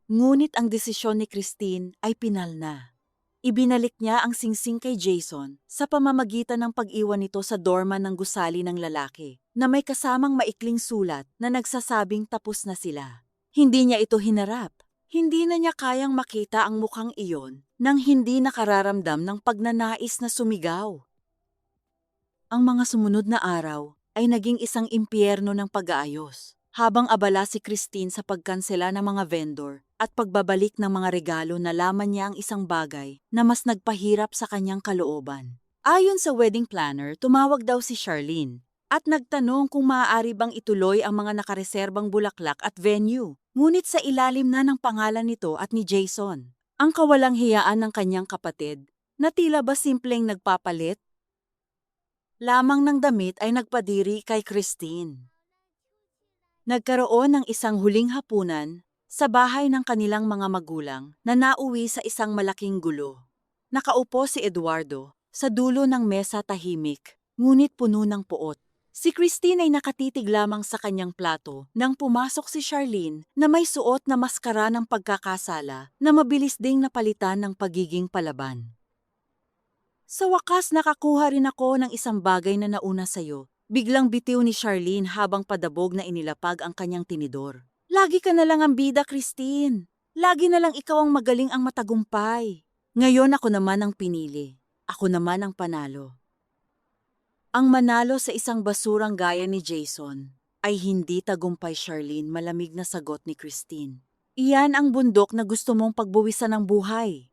Ngunit ang desisyon ni Christine ay pinal na. Ibinalik niya ang singsing kay Jason sa pamamagitan ng pag-iwan nito sa doorman ng gusali ng lalaki na may kasamang maikling sulat na nagsasabing tapos na sila. Hindi niya ito hinarap. Hindi na niya kayang makita ang mukhang iyon nang hindi nakararamdam ng pagnanais na sumigaw. Ang mga sumunod na araw ay naging isang impyerno ng pag-aayos. Habang abala si Christine sa pagkansela ng mga vendor at pagbabalik ng mga regalo, nalaman niya ang isang bagay na mas nagpahirap sa kanyang kalooban. Ayon sa wedding planner, tumawag daw si Charlene at nagtanong kung maaari bang ituloy ang mga nakareserbang bulaklak at venue. Ngunit sa ilalim na ng pangalan nito at ni Jason, ang kawalang hiyaan ng kanyang kapatid na tila ba simpleng nagpapalit lamang ng damit ay nagpadiri kay Christine. Nagkaroon ng isang huling hapunan sa bahay ng kanilang mga magulang na nauwi sa isang malaking gulo. Nakaupo si Eduardo sa dulo ng mesa, tahimik, ngunit puno ng puot. Si Christine ay nakatitig lamang sa kanyang plato nang pumasok si Charlene na may suot na maskara ng pagkakasala na mabilis ding napalitan ng pagiging palaban. "Sa wakas nakakuha rin ako ng isang bagay na nauna sa'yo." Biglang bitiw ni Charlene habang padabog na inilapag ang kanyang tinidor. "Lagi ka na lang ang bida, Christine. Lagi na lang ikaw ang magaling, ang matagumpay. Ngayon ako naman ang pinili. Ako naman ang panalo." Ang manalo sa isang basurang gaya ni Jason ay hindi tagumpay, Charlene, malamig na sagot ni Christine. Iyan ang bundok na gusto mong pagbuwisan ng buhay.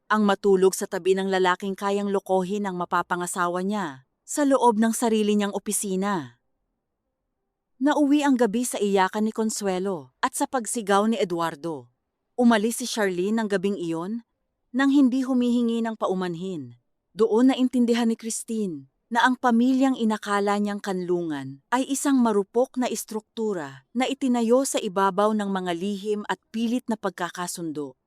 Ang matulog sa tabi ng lalaking kayang lokohin ang mapapangasawa niya sa loob ng sarili niyang opisina. Nauwi ang gabi sa iyakan ni Consuelo at sa pagsigaw ni Eduardo. Umalis si Charlene ng gabing iyon nang hindi humihingi ng paumanhin. Doon naintindihan ni Christine na ang pamilyang inakala niyang kanlungan ay isang marupok na istruktura na itinayo sa ibabaw ng mga lihim at pilit na pagkakasundo.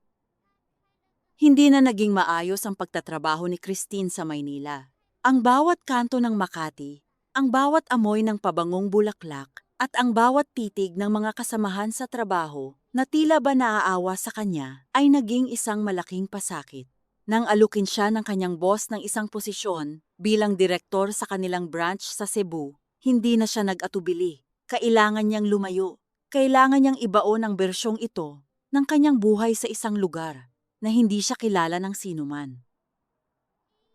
Hindi na naging maayos ang pagtatrabaho ni Christine sa Maynila. Ang bawat kanto ng Makati, ang bawat amoy ng pabangong bulaklak, at ang bawat titig ng mga kasamahan sa trabaho na tila ba naaawa sa kanya ay naging isang malaking pasakit. Nang alukin siya ng kanyang boss ng isang posisyon bilang direktor sa kanilang branch sa Cebu, hindi na siya nag-atubili. Kailangan niyang lumayo. Kailangan niyang ibaon ang bersyong ito ng kanyang buhay sa isang lugar na hindi siya kilala ng sinuman.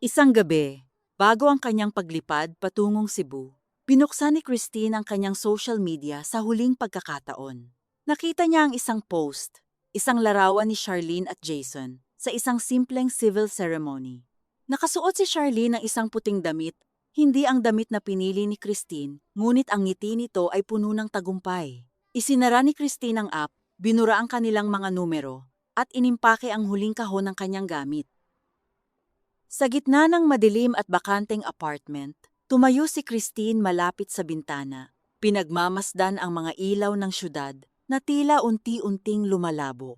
Isang gabi, bago ang kanyang paglipad patungong Cebu, binuksan ni Christine ang kanyang social media sa huling pagkakataon. Nakita niya ang isang post, isang larawan ni Charlene at Jason sa isang simpleng civil ceremony. Nakasuot si Charlene ng isang puting damit, hindi ang damit na pinili ni Christine, ngunit ang ngiti nito ay puno ng tagumpay. Isinara ni Christine ang app, binura ang kanilang mga numero, at inimpake ang huling kahon ng kanyang gamit. Sa gitna ng madilim at bakanteng apartment, tumayo si Christine malapit sa bintana. Pinagmamasdan ang mga ilaw ng syudad na tila unti-unting lumalabo.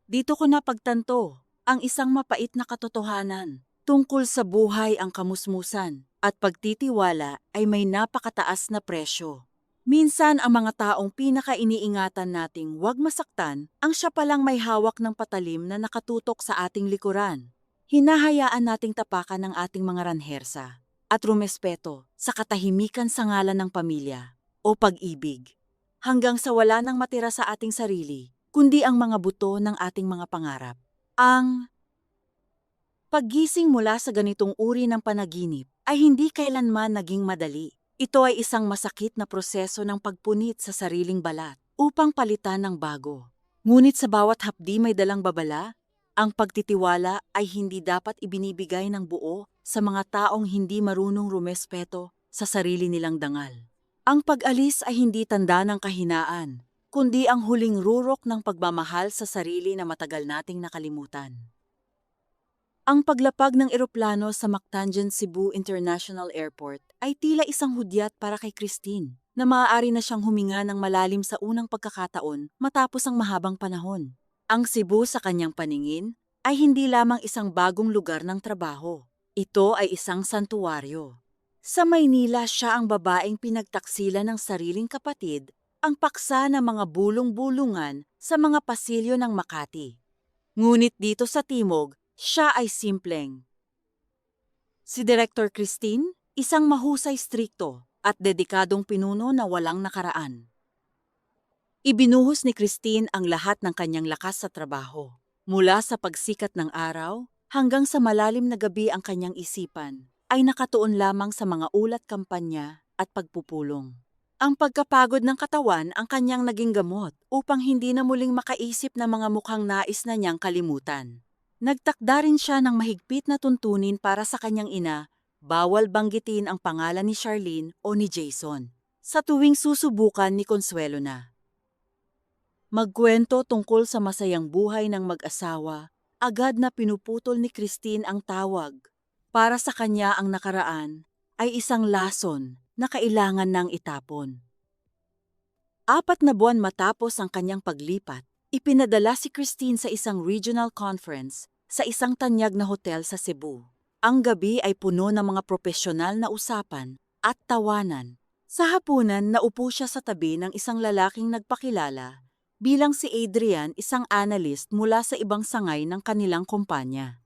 Dito ko napagtanto ang isang mapait na katotohanan. Tungkol sa buhay, ang kamusmusan at pagtitiwala ay may napakataas na presyo. Minsan ang mga taong pinaka-iniingatan nating huwag masaktan, ang siya palang may hawak ng patalim na nakatutok sa ating likuran. Hinahayaan nating tapakan ang ating mga ranhersa at rumespeto sa katahimikan sa ngalan ng pamilya o pag-ibig. Hanggang sa wala nang matira sa ating sarili, kundi ang mga buto ng ating mga pangarap. Ang paggising mula sa ganitong uri ng panaginip ay hindi kailanman naging madali. Ito ay isang masakit na proseso ng pagpunit sa sariling balat upang palitan ng bago. Ngunit sa bawat hapdi may dalang babala, ang pagtitiwala ay hindi dapat ibinibigay ng buo sa mga taong hindi marunong rumespeto sa sarili nilang dangal. Ang pag-alis ay hindi tanda ng kahinaan, kundi ang huling rurok ng pagmamahal sa sarili na matagal nating nakalimutan. Ang paglapag ng eroplano sa Mactangan Cebu International Airport ay tila isang hudyat para kay Christine, na maaari na siyang huminga ng malalim sa unang pagkakataon matapos ang mahabang panahon. Ang Cebu sa kanyang paningin ay hindi lamang isang bagong lugar ng trabaho. Ito ay isang santuwaryo. Sa Maynila siya ang babaeng pinagtaksilan ng sariling kapatid, ang paksa ng mga bulong-bulungan sa mga pasilyo ng Makati. Ngunit dito sa Timog, siya ay simpleng. Si Director Christine, isang mahusay strikto at dedikadong pinuno na walang nakaraan. Ibinuhos ni Christine ang lahat ng kanyang lakas sa trabaho. Mula sa pagsikat ng araw hanggang sa malalim na gabi ang kanyang isipan ay nakatuon lamang sa mga ulat kampanya at pagpupulong. Ang pagkapagod ng katawan ang kanyang naging gamot upang hindi na muling makaisip ng mga mukhang nais na niyang kalimutan. Nagtakda rin siya ng mahigpit na tuntunin para sa kanyang ina, bawal banggitin ang pangalan ni Charlene o ni Jason, sa tuwing susubukan ni Consuelo na magkwento tungkol sa masayang buhay ng mag-asawa. Agad na pinuputol ni Christine ang tawag. Para sa kanya ang nakaraan ay isang lason na kailangan nang itapon. 4 na buwan matapos ang kanyang paglipat, ipinadala si Christine sa isang regional conference sa isang tanyag na hotel sa Cebu. Ang gabi ay puno ng mga propesyonal na usapan at tawanan. Sa hapunan, naupo siya sa tabi ng isang lalaking nagpakilala bilang si Adrian, isang analyst mula sa ibang sangay ng kanilang kumpanya.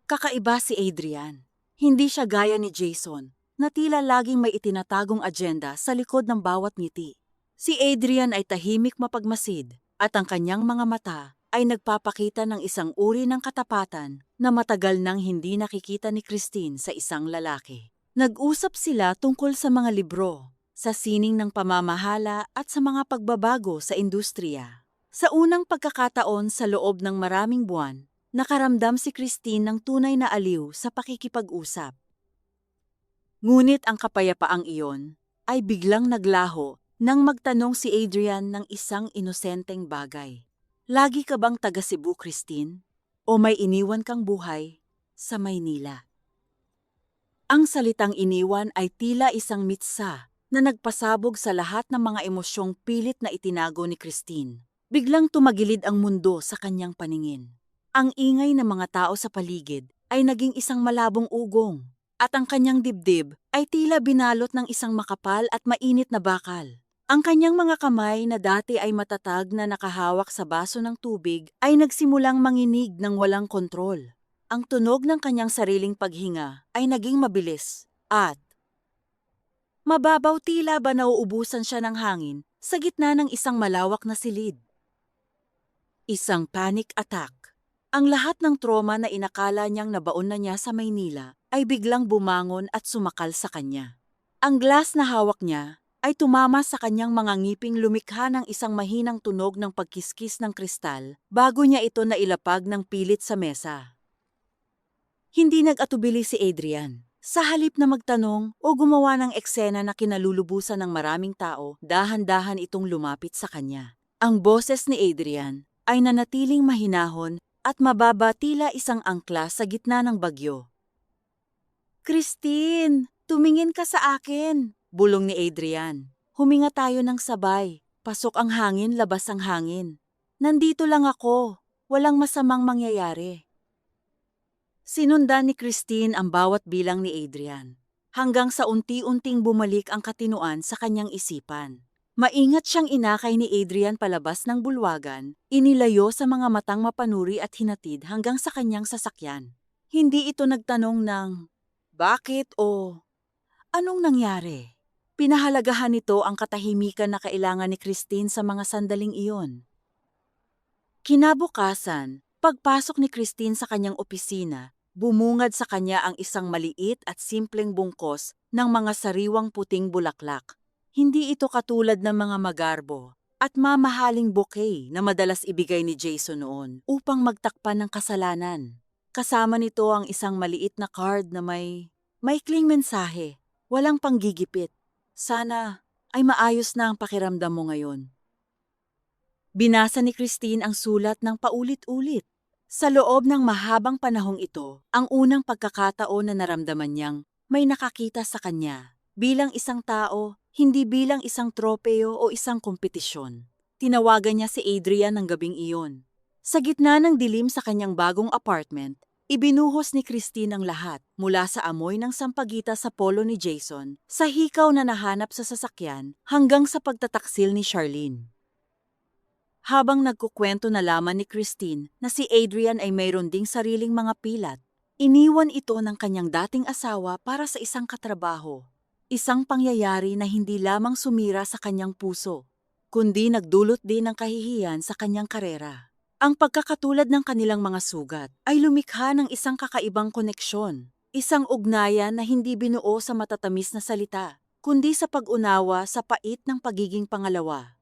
Kakaiba si Adrian. Hindi siya gaya ni Jason, na tila laging may itinatagong agenda sa likod ng bawat ngiti. Si Adrian ay tahimik mapagmasid at ang kanyang mga mata ay nagpapakita ng isang uri ng katapatan na matagal nang hindi nakikita ni Christine sa isang lalaki. Nag-usap sila tungkol sa mga libro, sa sining ng pamamahala at sa mga pagbabago sa industriya. Sa unang pagkakataon sa loob ng maraming buwan, nakaramdam si Christine ng tunay na aliw sa pakikipag-usap. Ngunit ang kapayapaang iyon ay biglang naglaho nang magtanong si Adrian ng isang inosenteng bagay. Lagi ka bang taga Cebu, Christine? O may iniwan kang buhay sa Maynila? Ang salitang iniwan ay tila isang mitsa na nagpasabog sa lahat ng mga emosyong pilit na itinago ni Christine. Biglang tumagilid ang mundo sa kanyang paningin. Ang ingay ng mga tao sa paligid ay naging isang malabong ugong, at ang kanyang dibdib ay tila binalot ng isang makapal at mainit na bakal. Ang kanyang mga kamay na dati ay matatag na nakahawak sa baso ng tubig ay nagsimulang manginig ng walang kontrol. Ang tunog ng kanyang sariling paghinga ay naging mabilis at mababaw, tila ba nauubusan siya ng hangin sa gitna ng isang malawak na silid. Isang panic attack. Ang lahat ng trauma na inakala niyang nabaon na niya sa Maynila ay biglang bumangon at sumakal sa kanya. Ang glass na hawak niya ay tumama sa kanyang mga ngiping, lumikha ng isang mahinang tunog ng pagkiskis ng kristal bago niya ito nailapag ng pilit sa mesa. Hindi nag-atubili si Adrian. Sa halip na magtanong o gumawa ng eksena na kinalulubusan ng maraming tao, dahan-dahan itong lumapit sa kanya. Ang boses ni Adrian ay nanatiling mahinahon at mababa, tila isang angkla sa gitna ng bagyo. "Christine, tumingin ka sa akin," bulong ni Adrian. "Huminga tayo ng sabay. Pasok ang hangin, labas ang hangin. Nandito lang ako. Walang masamang mangyayari." Sinundan ni Christine ang bawat bilang ni Adrian. hanggang sa unti-unting bumalik ang katinoan sa kanyang isipan. Maingat siyang inakay ni Adrian palabas ng bulwagan, inilayo sa mga matang mapanuri at hinatid hanggang sa kanyang sasakyan. Hindi ito nagtanong ng, bakit o anong nangyari? Pinahalagahan nito ang katahimikan na kailangan ni Christine sa mga sandaling iyon. Kinabukasan, pagpasok ni Christine sa kanyang opisina, bumungad sa kanya ang isang maliit at simpleng bungkos ng mga sariwang puting bulaklak. Hindi ito katulad ng mga magarbo at mamahaling bouquet na madalas ibigay ni Jason noon upang magtakpan ng kasalanan. Kasama nito ang isang maliit na card na may maikling mensahe, walang panggigipit. Sana ay maayos na ang pakiramdam mo ngayon. Binasa ni Christine ang sulat ng paulit-ulit. Sa loob ng mahabang panahong ito, ang unang pagkakataon na naramdaman niyang may nakakita sa kanya. Bilang isang tao, hindi bilang isang tropeo o isang kompetisyon. Tinawagan niya si Adrian ng gabing iyon. Sa gitna ng dilim sa kanyang bagong apartment, ibinuhos ni Christine ang lahat mula sa amoy ng sampagita sa polo ni Jason, sa hikaw na nahanap sa sasakyan, hanggang sa pagtataksil ni Charlene. Habang nagkukwento na laman ni Christine na si Adrian ay mayroon ding sariling mga pilat, iniwan ito ng kanyang dating asawa para sa isang katrabaho. Isang pangyayari na hindi lamang sumira sa kanyang puso, kundi nagdulot din ng kahihiyan sa kanyang karera. Ang pagkakatulad ng kanilang mga sugat ay lumikha ng isang kakaibang koneksyon, isang ugnayan na hindi binuo sa matatamis na salita, kundi sa pag-unawa sa pait ng pagiging pangalawa.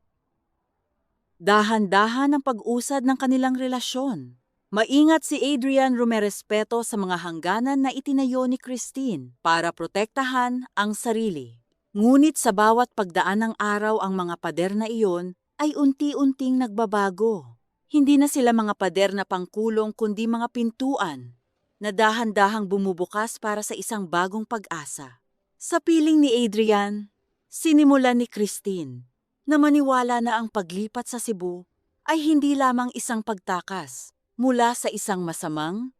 Dahan-dahan ang pag-usad ng kanilang relasyon. Maingat si Adrian rumerespeto sa mga hangganan na itinayo ni Christine para protektahan ang sarili. Ngunit sa bawat pagdaan ng araw ang mga pader na iyon ay unti-unting nagbabago. Hindi na sila mga pader na pangkulong kundi mga pintuan na dahan-dahang bumubukas para sa isang bagong pag-asa. Sa piling ni Adrian, sinimulan ni Christine na maniwala na ang paglipat sa Cebu ay hindi lamang isang pagtakas mula sa isang masamang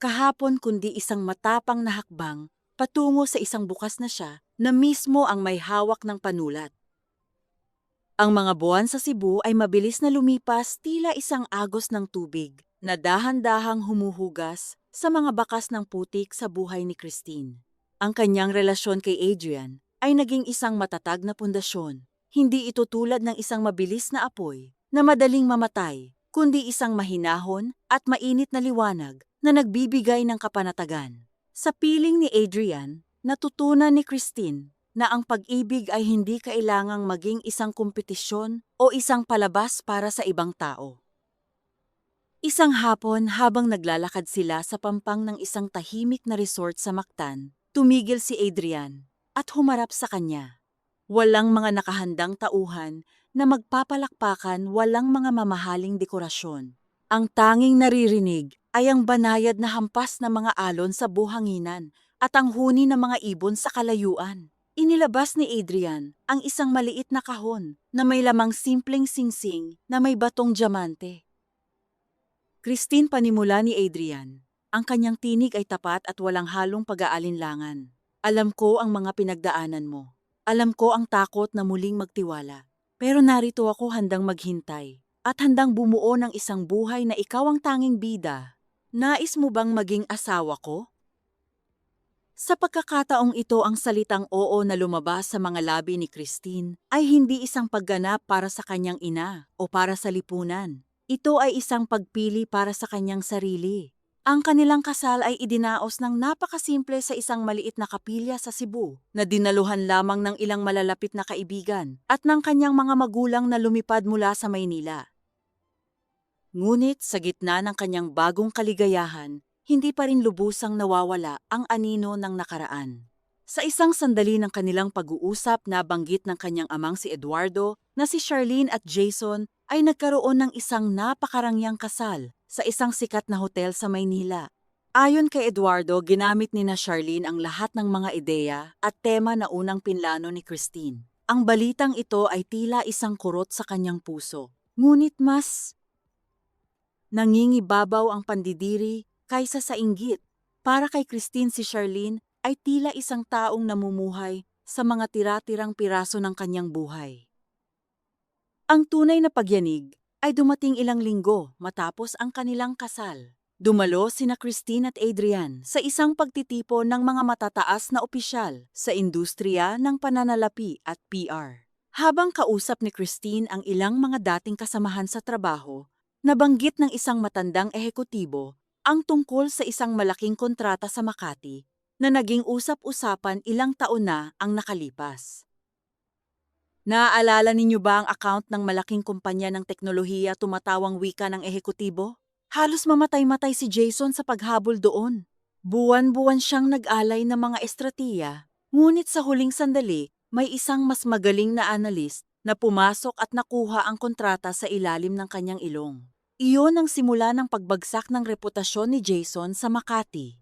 kahapon kundi isang matapang na hakbang patungo sa isang bukas na siya na mismo ang may hawak ng panulat. Ang mga buwan sa Cebu ay mabilis na lumipas tila isang agos ng tubig na dahan-dahang humuhugas sa mga bakas ng putik sa buhay ni Christine. Ang kanyang relasyon kay Adrian ay naging isang matatag na pundasyon. Hindi ito tulad ng isang mabilis na apoy na madaling mamatay, kundi isang mahinahon at mainit na liwanag na nagbibigay ng kapanatagan. Sa piling ni Adrian, natutunan ni Christine na ang pag-ibig ay hindi kailangang maging isang kompetisyon o isang palabas para sa ibang tao. Isang hapon habang naglalakad sila sa pampang ng isang tahimik na resort sa Mactan, tumigil si Adrian at humarap sa kanya. Walang mga nakahandang tauhan na magpapalakpakan, walang mga mamahaling dekorasyon. Ang tanging naririnig ay ang banayad na hampas ng mga alon sa buhanginan at ang huni ng mga ibon sa kalayuan. Inilabas ni Adrian ang isang maliit na kahon na may lamang simpleng singsing na may batong diamante. Christine, panimula ni Adrian. Ang kanyang tinig ay tapat at walang halong pag-aalinlangan. Alam ko ang mga pinagdaanan mo. Alam ko ang takot na muling magtiwala, pero narito ako handang maghintay at handang bumuo ng isang buhay na ikaw ang tanging bida. Nais mo bang maging asawa ko? Sa pagkakataong ito, ang salitang oo na lumabas sa mga labi ni Christine ay hindi isang pagganap para sa kanyang ina o para sa lipunan. Ito ay isang pagpili para sa kanyang sarili. Ang kanilang kasal ay idinaos ng napakasimple sa isang maliit na kapilya sa Cebu na dinaluhan lamang ng ilang malalapit na kaibigan at ng kanyang mga magulang na lumipad mula sa Maynila. Ngunit sa gitna ng kanyang bagong kaligayahan, hindi pa rin lubusang nawawala ang anino ng nakaraan. Sa isang sandali ng kanilang pag-uusap, nabanggit ng kanyang amang si Eduardo na si Charlene at Jason ay nagkaroon ng isang napakarangyang kasal sa isang sikat na hotel sa Maynila. Ayon kay Eduardo, ginamit ni na Charlene ang lahat ng mga ideya at tema na unang pinlano ni Christine. Ang balitang ito ay tila isang kurot sa kanyang puso. Ngunit mas nangingibabaw ang pandidiri kaysa sa inggit. Para kay Christine, si Charlene ay tila isang taong namumuhay sa mga tira-tirang piraso ng kanyang buhay. Ang tunay na pagyanig ay dumating ilang linggo matapos ang kanilang kasal. Dumalo sina Christine at Adrian sa isang pagtitipon ng mga matataas na opisyal sa industriya ng pananalapi at PR. Habang kausap ni Christine ang ilang mga dating kasamahan sa trabaho, nabanggit ng isang matandang ehekutibo ang tungkol sa isang malaking kontrata sa Makati na naging usap-usapan ilang taon na ang nakalipas. Naaalala ninyo ba ang account ng malaking kumpanya ng teknolohiya tumatawang wika ng ehekutibo? Halos mamatay-matay si Jason sa paghabol doon. Buwan-buwan siyang nag-alay ng mga estratiya, ngunit sa huling sandali, may isang mas magaling na analyst na pumasok at nakuha ang kontrata sa ilalim ng kanyang ilong. Iyon ang simula ng pagbagsak ng reputasyon ni Jason sa Makati.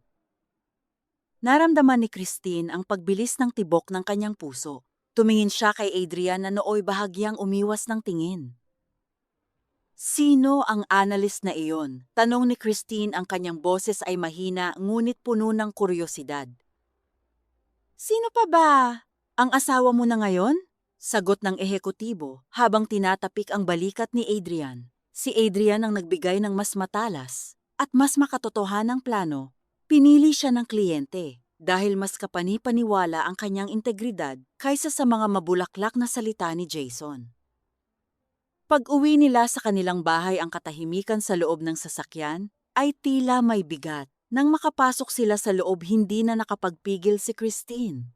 Naramdaman ni Christine ang pagbilis ng tibok ng kanyang puso. Tumingin siya kay Adrian na nooy bahagyang umiwas ng tingin. Sino ang analyst na iyon? Tanong ni Christine, ang kanyang boses ay mahina ngunit puno ng kuryosidad. Sino pa ba? Ang asawa mo na ngayon? Sagot ng ehekutibo habang tinatapik ang balikat ni Adrian. Si Adrian ang nagbigay ng mas matalas at mas makatotohanang plano. Pinili siya ng kliyente dahil mas kapani-paniwala ang kanyang integridad kaysa sa mga mabulaklak na salita ni Jason. Pag-uwi nila sa kanilang bahay, ang katahimikan sa loob ng sasakyan ay tila may bigat. Nang makapasok sila sa loob, hindi na nakapagpigil si Christine.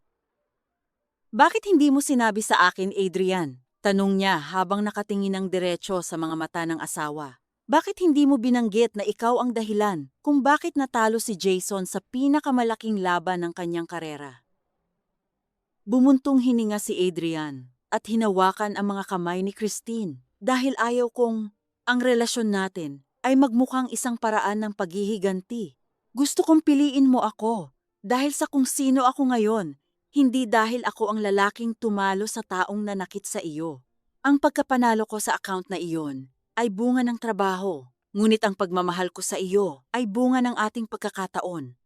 Bakit hindi mo sinabi sa akin, Adrian? Tanong niya habang nakatingin ng diretso sa mga mata ng asawa. Bakit hindi mo binanggit na ikaw ang dahilan kung bakit natalo si Jason sa pinakamalaking laban ng kanyang karera? Bumuntong hininga si Adrian at hinawakan ang mga kamay ni Christine dahil ayaw kong ang relasyon natin ay magmukhang isang paraan ng paghihiganti. Gusto kong piliin mo ako dahil sa kung sino ako ngayon, hindi dahil ako ang lalaking tumalo sa taong nanakit sa iyo. Ang pagkapanalo ko sa account na iyon ay bunga ng trabaho, ngunit ang pagmamahal ko sa iyo ay bunga ng ating pagkakataon.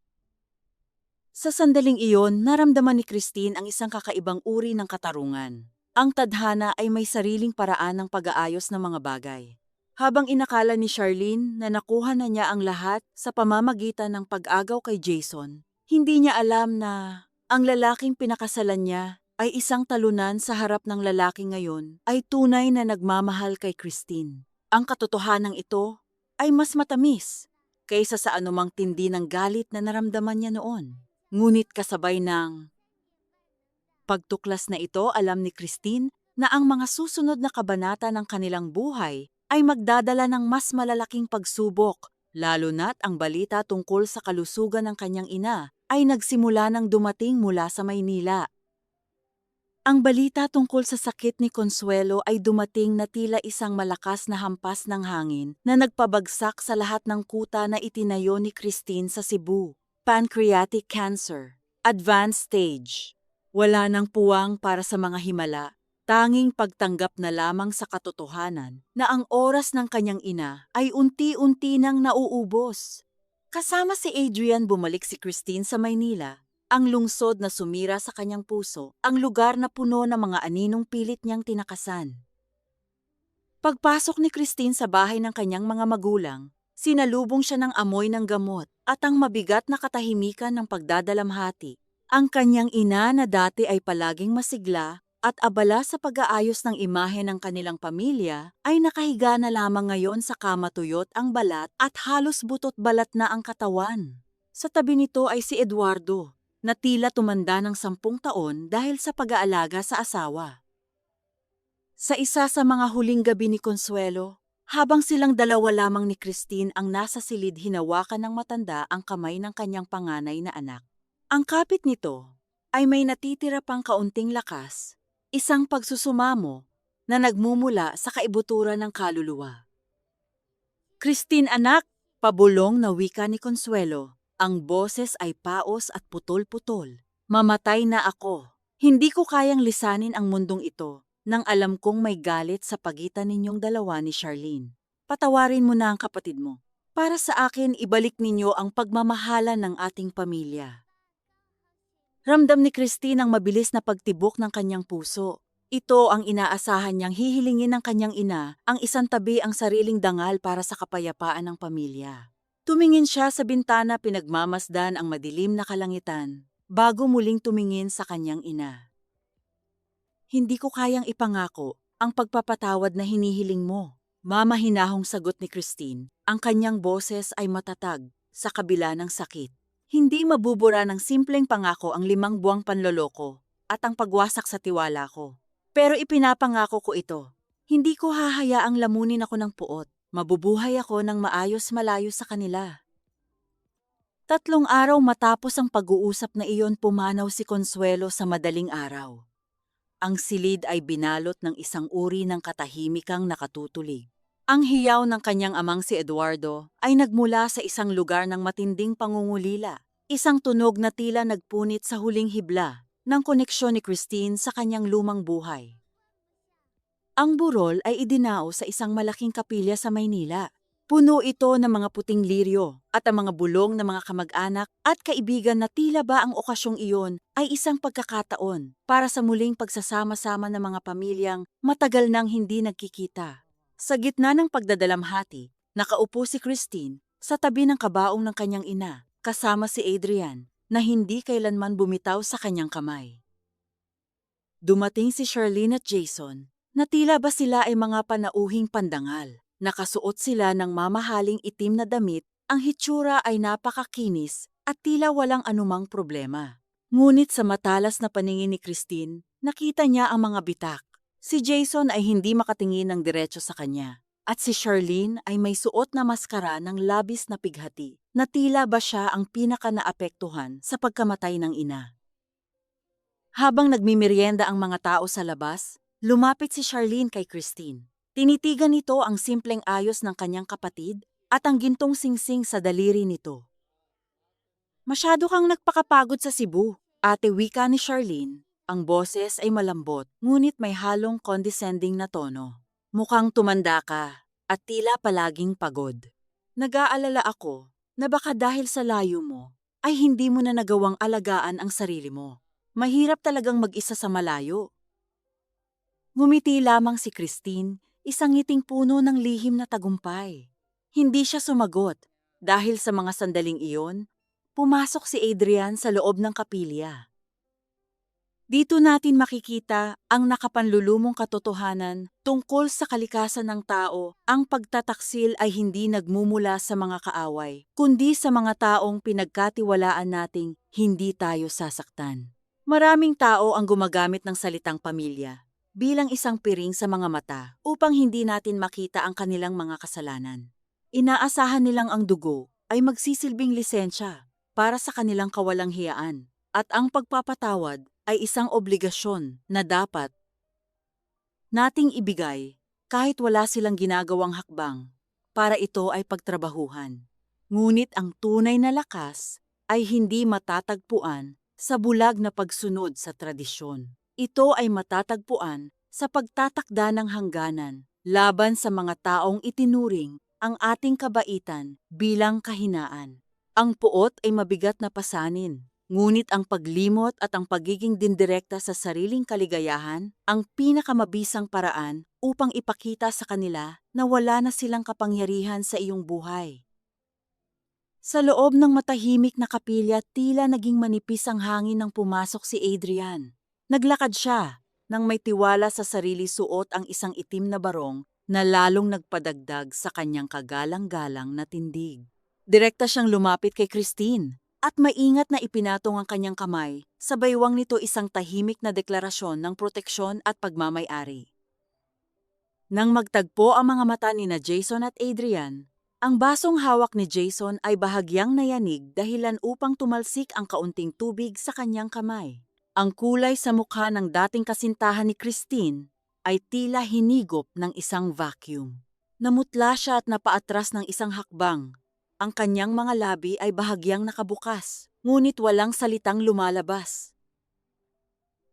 Sa sandaling iyon, naramdaman ni Christine ang isang kakaibang uri ng katarungan. Ang tadhana ay may sariling paraan ng pag-aayos ng mga bagay. Habang inakala ni Charlene na nakuha na niya ang lahat sa pamamagitan ng pag-agaw kay Jason, hindi niya alam na ang lalaking pinakasalan niya ay isang talunan sa harap ng lalaki ngayon ay tunay na nagmamahal kay Christine. Ang katotohanan ito ay mas matamis kaysa sa anumang tindi ng galit na naramdaman niya noon. Ngunit kasabay ng pagtuklas na ito, alam ni Christine na ang mga susunod na kabanata ng kanilang buhay ay magdadala ng mas malalaking pagsubok, lalo na't ang balita tungkol sa kalusugan ng kanyang ina ay nagsimula nang dumating mula sa Maynila. Ang balita tungkol sa sakit ni Consuelo ay dumating na tila isang malakas na hampas ng hangin na nagpabagsak sa lahat ng kuta na itinayo ni Christine sa Cebu. Pancreatic cancer, advanced stage. Wala nang puwang para sa mga himala, tanging pagtanggap na lamang sa katotohanan na ang oras ng kanyang ina ay unti-unti nang nauubos. Kasama si Adrian, bumalik si Christine sa Maynila. Ang lungsod na sumira sa kanyang puso, ang lugar na puno ng mga aninong pilit niyang tinakasan. Pagpasok ni Christine sa bahay ng kanyang mga magulang, sinalubong siya ng amoy ng gamot at ang mabigat na katahimikan ng pagdadalamhati. Ang kanyang ina na dati ay palaging masigla at abala sa pag-aayos ng imahe ng kanilang pamilya ay nakahiga na lamang ngayon sa kama, tuyot ang balat at halos butot balat na ang katawan. Sa tabi nito ay si Eduardo, na tila tumanda ng 10 taon dahil sa pag-aalaga sa asawa. Sa isa sa mga huling gabi ni Consuelo, habang silang dalawa lamang ni Christine ang nasa silid, hinawakan ng matanda ang kamay ng kanyang panganay na anak. Ang kapit nito ay may natitira pang kaunting lakas, isang pagsusumamo na nagmumula sa kaibuturan ng kaluluwa. Christine, anak, pabulong na wika ni Consuelo. Ang boses ay paos at putol-putol. Mamatay na ako. Hindi ko kayang lisanin ang mundong ito nang alam kong may galit sa pagitan ninyong dalawa ni Charlene. Patawarin mo na ang kapatid mo. Para sa akin, ibalik ninyo ang pagmamahalan ng ating pamilya. Ramdam ni Christine ang mabilis na pagtibok ng kanyang puso. Ito ang inaasahan niyang hihilingin ng kanyang ina, ang isang tabi ang sariling dangal para sa kapayapaan ng pamilya. Tumingin siya sa bintana, pinagmamasdan ang madilim na kalangitan, bago muling tumingin sa kanyang ina. Hindi ko kayang ipangako ang pagpapatawad na hinihiling mo. Mamahinahong sagot ni Christine, ang kanyang boses ay matatag sa kabila ng sakit. Hindi mabubura ng simpleng pangako ang 5 buwang panloloko at ang pagwasak sa tiwala ko. Pero ipinapangako ko ito. Hindi ko hahayaang lamunin ako ng puot. Mabubuhay ako ng maayos malayo sa kanila. 3 araw matapos ang pag-uusap na iyon, pumanaw si Consuelo sa madaling araw. Ang silid ay binalot ng isang uri ng katahimikang nakatutulig. Ang hiyaw ng kanyang amang si Eduardo ay nagmula sa isang lugar ng matinding pangungulila. Isang tunog na tila nagpunit sa huling hibla ng koneksyon ni Christine sa kanyang lumang buhay. Ang burol ay idinao sa isang malaking kapilya sa Maynila. Puno ito ng mga puting liryo at ang mga bulong ng mga kamag-anak at kaibigan na tila ba ang okasyong iyon ay isang pagkakataon para sa muling pagsasama-sama ng mga pamilyang matagal nang hindi nagkikita. Sa gitna ng pagdadalamhati, nakaupo si Christine sa tabi ng kabaong ng kanyang ina, kasama si Adrian na hindi kailanman bumitaw sa kanyang kamay. Dumating si Charlene at Jason na tila ba sila ay mga panauhing pandangal. Nakasuot sila ng mamahaling itim na damit, ang hitsura ay napakakinis at tila walang anumang problema. Ngunit sa matalas na paningin ni Christine, nakita niya ang mga bitak. Si Jason ay hindi makatingin ng diretso sa kanya. At si Charlene ay may suot na maskara ng labis na pighati, na tila ba siya ang pinaka-naapektuhan sa pagkamatay ng ina. Habang nagmimerienda ang mga tao sa labas, lumapit si Charlene kay Christine. Tinitigan nito ang simpleng ayos ng kanyang kapatid at ang gintong singsing sa daliri nito. Masyado kang nagpakapagod sa Cebu, ate, wika ni Charlene. Ang boses ay malambot, ngunit may halong condescending na tono. Mukhang tumanda ka at tila palaging pagod. Nag-aalala ako na baka dahil sa layo mo, ay hindi mo na nagawang alagaan ang sarili mo. Mahirap talagang mag-isa sa malayo. Ngumiti lamang si Christine, isang ngiting puno ng lihim na tagumpay. Hindi siya sumagot dahil sa mga sandaling iyon, pumasok si Adrian sa loob ng kapilya. Dito natin makikita ang nakapanlulumong katotohanan tungkol sa kalikasan ng tao. Ang pagtataksil ay hindi nagmumula sa mga kaaway, kundi sa mga taong pinagkatiwalaan nating hindi tayo sasaktan. Maraming tao ang gumagamit ng salitang pamilya bilang isang piring sa mga mata upang hindi natin makita ang kanilang mga kasalanan. Inaasahan nilang ang dugo ay magsisilbing lisensya para sa kanilang kawalang hiyaan at ang pagpapatawad ay isang obligasyon na dapat nating ibigay kahit wala silang ginagawang hakbang para ito ay pagtrabahuhan. Ngunit ang tunay na lakas ay hindi matatagpuan sa bulag na pagsunod sa tradisyon. Ito ay matatagpuan sa pagtatakda ng hangganan laban sa mga taong itinuring ang ating kabaitan bilang kahinaan. Ang puot ay mabigat na pasanin, ngunit ang paglimot at ang pagiging dindirekta sa sariling kaligayahan ang pinakamabisang paraan upang ipakita sa kanila na wala na silang kapangyarihan sa iyong buhay. Sa loob ng matahimik na kapilya, tila naging manipis ang hangin nang pumasok si Adrian. Naglakad siya nang may tiwala sa sarili, suot ang isang itim na barong na lalong nagpadagdag sa kanyang kagalang-galang na tindig. Direkta siyang lumapit kay Christine at maingat na ipinatong ang kanyang kamay, sa baywang nito isang tahimik na deklarasyon ng proteksyon at pagmamay-ari. Nang magtagpo ang mga mata ni na Jason at Adrian, ang basong hawak ni Jason ay bahagyang nayanig dahilan upang tumalsik ang kaunting tubig sa kanyang kamay. Ang kulay sa mukha ng dating kasintahan ni Christine ay tila hinigop ng isang vacuum. Namutla siya at napaatras ng isang hakbang. Ang kanyang mga labi ay bahagyang nakabukas, ngunit walang salitang lumalabas.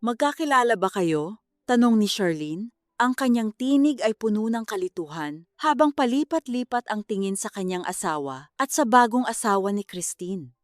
"Magkakilala ba kayo?" tanong ni Charlene. Ang kanyang tinig ay puno ng kalituhan habang palipat-lipat ang tingin sa kanyang asawa at sa bagong asawa ni Christine.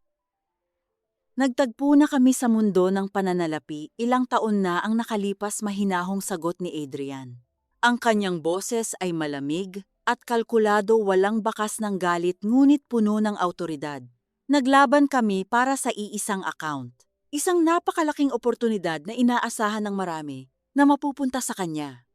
Nagtagpo na kami sa mundo ng pananalapi, ilang taon na ang nakalipas, mahinahong sagot ni Adrian. Ang kanyang boses ay malamig at kalkulado, walang bakas ng galit ngunit puno ng awtoridad. Naglaban kami para sa iisang account. Isang napakalaking oportunidad na inaasahan ng marami na mapupunta sa kanya.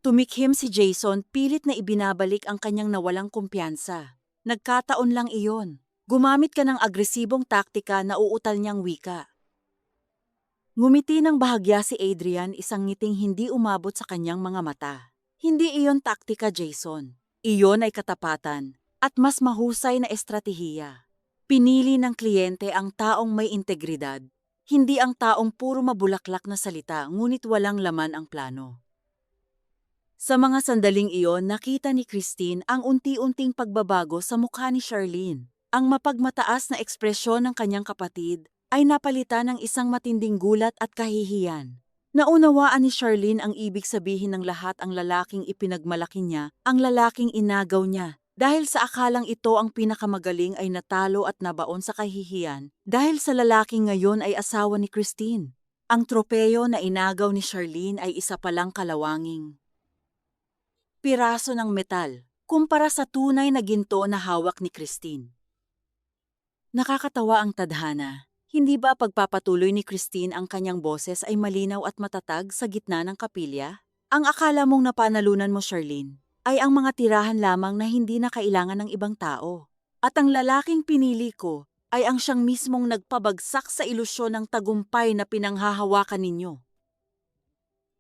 Tumikhim si Jason, pilit na ibinabalik ang kanyang nawalang kumpiyansa. Nagkataon lang iyon. Gumamit ka ng agresibong taktika na uutal niyang wika. Ngumiti ng bahagya si Adrian, isang ngiting hindi umabot sa kanyang mga mata. Hindi iyon taktika, Jason. Iyon ay katapatan at mas mahusay na estratehiya. Pinili ng kliyente ang taong may integridad, hindi ang taong puro mabulaklak na salita ngunit walang laman ang plano. Sa mga sandaling iyon, nakita ni Christine ang unti-unting pagbabago sa mukha ni Charlene. Ang mapagmataas na ekspresyon ng kanyang kapatid ay napalitan ng isang matinding gulat at kahihiyan. Naunawaan ni Charlene ang ibig sabihin ng lahat, ang lalaking ipinagmalaki niya, ang lalaking inagaw niya. Dahil sa akalang ito ang pinakamagaling ay natalo at nabaon sa kahihiyan dahil sa lalaking ngayon ay asawa ni Christine. Ang tropeyo na inagaw ni Charlene ay isa palang kalawanging piraso ng metal kumpara sa tunay na ginto na hawak ni Christine. Nakakatawa ang tadhana. Hindi ba pagpapatuloy ni Christine ang kanyang boses ay malinaw at matatag sa gitna ng kapilya? Ang akala mong napanalunan mo, Charlene, ay ang mga tirahan lamang na hindi na kailangan ng ibang tao. At ang lalaking pinili ko ay ang siyang mismong nagpabagsak sa ilusyon ng tagumpay na pinanghahawakan ninyo.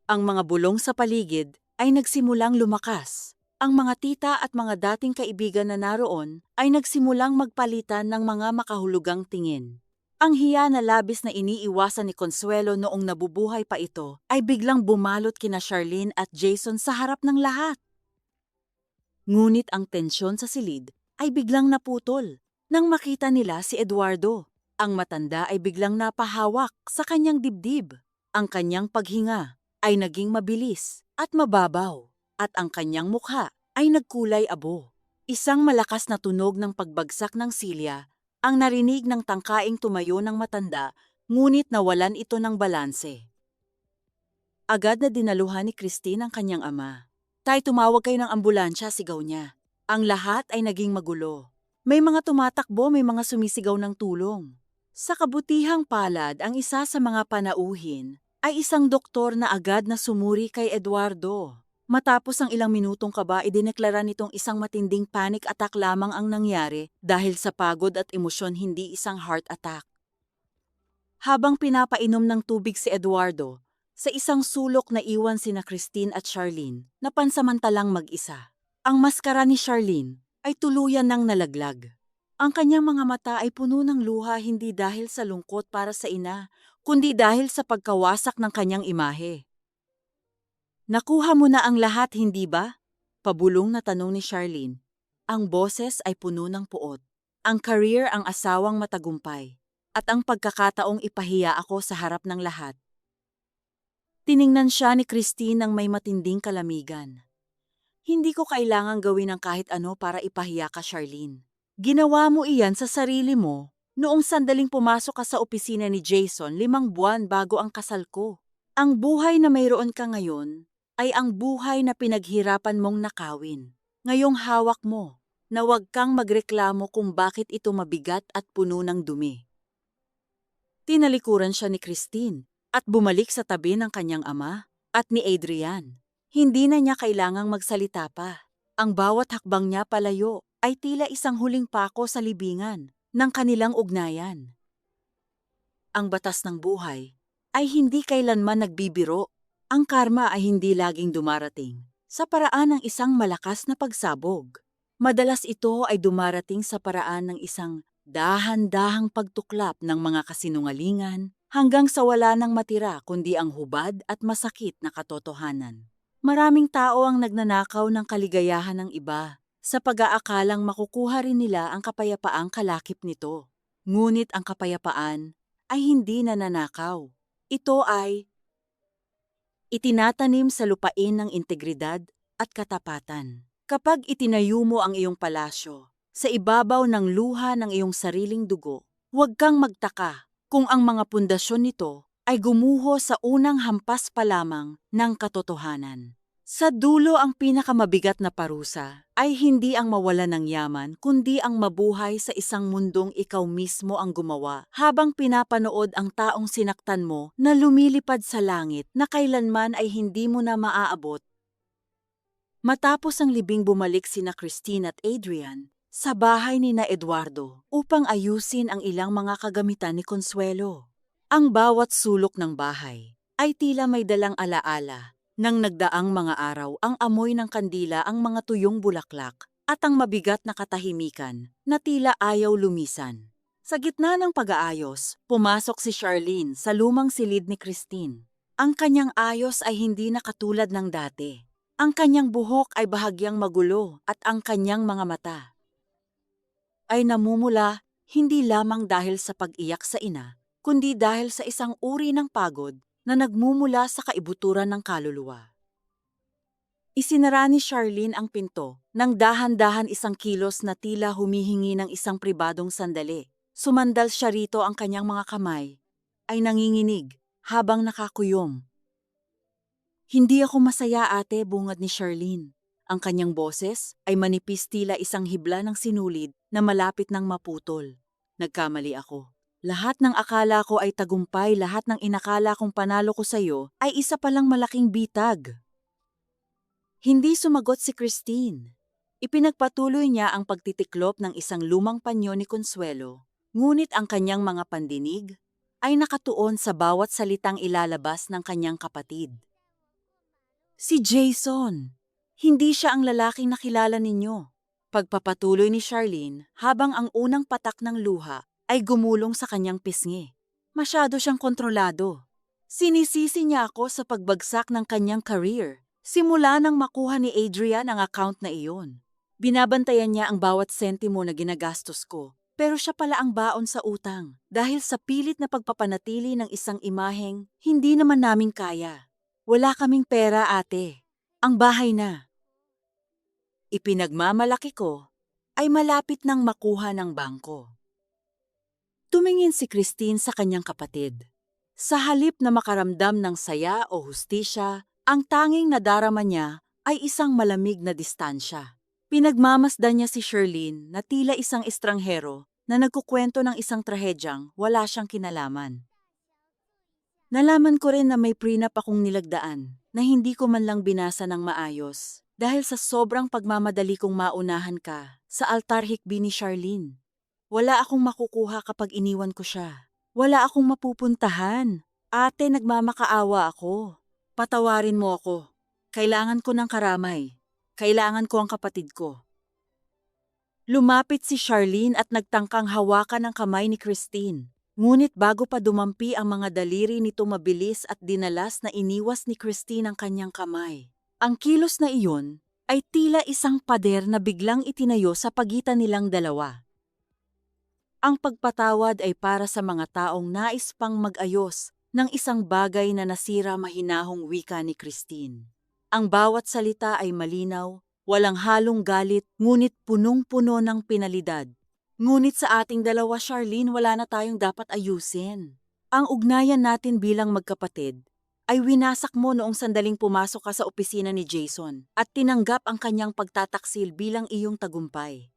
Ang mga bulong sa paligid ay nagsimulang lumakas. Ang mga tita at mga dating kaibigan na naroon ay nagsimulang magpalitan ng mga makahulugang tingin. Ang hiya na labis na iniiwasan ni Consuelo noong nabubuhay pa ito ay biglang bumalot kina Charlene at Jason sa harap ng lahat. Ngunit ang tensyon sa silid ay biglang naputol nang makita nila si Eduardo. Ang matanda ay biglang napahawak sa kanyang dibdib. Ang kanyang paghinga ay naging mabilis at mababaw. At ang kanyang mukha ay nagkulay abo. Isang malakas na tunog ng pagbagsak ng silya ang narinig ng tangkaing tumayo ng matanda, ngunit nawalan ito ng balanse. Agad na dinaluhan ni Christine ang kanyang ama. "Tay, tumawag kayo ng ambulansya," sigaw niya. Ang lahat ay naging magulo. May mga tumatakbo, may mga sumisigaw ng tulong. Sa kabutihang palad, ang isa sa mga panauhin ay isang doktor na agad na sumuri kay Eduardo. Matapos ang ilang minutong kaba, idineklara nitong isang matinding panic attack lamang ang nangyari dahil sa pagod at emosyon, hindi isang heart attack. Habang pinapainom ng tubig si Eduardo, sa isang sulok na iwan sina Christine at Charlene na pansamantalang mag-isa. Ang maskara ni Charlene ay tuluyan ng nalaglag. Ang kanyang mga mata ay puno ng luha, hindi dahil sa lungkot para sa ina, kundi dahil sa pagkawasak ng kanyang imahe. "Nakuha mo na ang lahat, hindi ba?" Pabulong na tanong ni Charlene. Ang boses ay puno ng puot. Ang career, ang asawang matagumpay, at ang pagkakataong ipahiya ako sa harap ng lahat. Tiningnan siya ni Christine ng may matinding kalamigan. "Hindi ko kailangang gawin ang kahit ano para ipahiya ka, Charlene. Ginawa mo iyan sa sarili mo noong sandaling pumasok ka sa opisina ni Jason 5 buwan bago ang kasal ko. Ang buhay na mayroon ka ngayon ay ang buhay na pinaghirapan mong nakawin. Ngayong hawak mo na huwag kang magreklamo kung bakit ito mabigat at puno ng dumi." Tinalikuran siya ni Christine at bumalik sa tabi ng kanyang ama at ni Adrian. Hindi na niya kailangang magsalita pa. Ang bawat hakbang niya palayo ay tila isang huling pako sa libingan ng kanilang ugnayan. Ang batas ng buhay ay hindi kailanman nagbibiro. Ang karma ay hindi laging dumarating sa paraan ng isang malakas na pagsabog. Madalas ito ay dumarating sa paraan ng isang dahan-dahang pagtuklap ng mga kasinungalingan hanggang sa wala nang matira kundi ang hubad at masakit na katotohanan. Maraming tao ang nagnanakaw ng kaligayahan ng iba sa pag-aakalang makukuha rin nila ang kapayapaang kalakip nito. Ngunit ang kapayapaan ay hindi nananakaw. Ito ay itinatanim sa lupain ng integridad at katapatan. Kapag itinayo mo ang iyong palasyo sa ibabaw ng luha ng iyong sariling dugo, Huwag kang magtaka kung ang mga pundasyon nito ay gumuho sa unang hampas pa lamang ng katotohanan. Sa dulo, ang pinakamabigat na parusa ay hindi ang mawala ng yaman kundi ang mabuhay sa isang mundong ikaw mismo ang gumawa habang pinapanood ang taong sinaktan mo na lumilipad sa langit na kailanman ay hindi mo na maaabot. Matapos ang libing, bumalik sina Christine at Adrian sa bahay ni na Eduardo upang ayusin ang ilang mga kagamitan ni Consuelo. Ang bawat sulok ng bahay ay tila may dalang alaala ng nagdaang mga araw, ang amoy ng kandila, ang mga tuyong bulaklak, at ang mabigat na katahimikan na tila ayaw lumisan. Sa gitna ng pag-aayos, pumasok si Charlene sa lumang silid ni Christine. Ang kanyang ayos ay hindi na katulad ng dati. Ang kanyang buhok ay bahagyang magulo at ang kanyang mga mata ay namumula hindi lamang dahil sa pag-iyak sa ina, kundi dahil sa isang uri ng pagod na nagmumula sa kaibuturan ng kaluluwa. Isinara ni Charlene ang pinto nang dahan-dahan, isang kilos na tila humihingi ng isang pribadong sandali. Sumandal siya rito, ang kanyang mga kamay ay nanginginig habang nakakuyom. "Hindi ako masaya, ate," bungad ni Charlene. Ang kanyang boses ay manipis, tila isang hibla ng sinulid na malapit ng maputol. "Nagkamali ako. Lahat ng akala ko ay tagumpay, lahat ng inakala kong panalo ko sa'yo ay isa palang malaking bitag." Hindi sumagot si Christine. Ipinagpatuloy niya ang pagtitiklop ng isang lumang panyo ni Consuelo, ngunit ang kanyang mga pandinig ay nakatuon sa bawat salitang ilalabas ng kanyang kapatid. "Si Jason! Hindi siya ang lalaking nakilala ninyo." Pagpapatuloy ni Charlene habang ang unang patak ng luha ay gumulong sa kanyang pisngi. Masyado siyang kontrolado. Sinisisi niya ako sa pagbagsak ng kanyang career, simula nang makuha ni Adrian ang account na iyon. Binabantayan niya ang bawat sentimo na ginagastos ko, pero siya pala ang baon sa utang dahil sa pilit na pagpapanatili ng isang imaheng hindi naman namin kaya. "Wala kaming pera, ate. Ang bahay na ipinagmamalaki ko ay malapit nang makuha ng bangko." Tumingin si Christine sa kanyang kapatid. Sa halip na makaramdam ng saya o hustisya, ang tanging nadarama niya ay isang malamig na distansya. Pinagmamasdan niya si Charlene na tila isang estranghero na nagkukwento ng isang trahedyang wala siyang kinalaman. "Nalaman ko rin na may prenup akong nilagdaan na hindi ko man lang binasa ng maayos dahil sa sobrang pagmamadali kong maunahan ka sa altar hikbi ni Charlene. Wala akong makukuha kapag iniwan ko siya. Wala akong mapupuntahan. Ate, nagmamakaawa ako. Patawarin mo ako. Kailangan ko ng karamay. Kailangan ko ang kapatid ko." Lumapit si Charlene at nagtangkang hawakan ang kamay ni Christine. Ngunit bago pa dumampi ang mga daliri nito, mabilis at dinalas na iniwas ni Christine ang kanyang kamay. Ang kilos na iyon ay tila isang pader na biglang itinayo sa pagitan nilang dalawa. Ang pagpatawad ay para sa mga taong nais pang mag-ayos ng isang bagay na nasira, mahinahong wika ni Christine. Ang bawat salita ay malinaw, walang halong galit, ngunit punong-puno ng pinalidad. "Ngunit sa ating dalawa, Charlene, wala na tayong dapat ayusin. Ang ugnayan natin bilang magkapatid ay winasak mo noong sandaling pumasok ka sa opisina ni Jason at tinanggap ang kanyang pagtataksil bilang iyong tagumpay.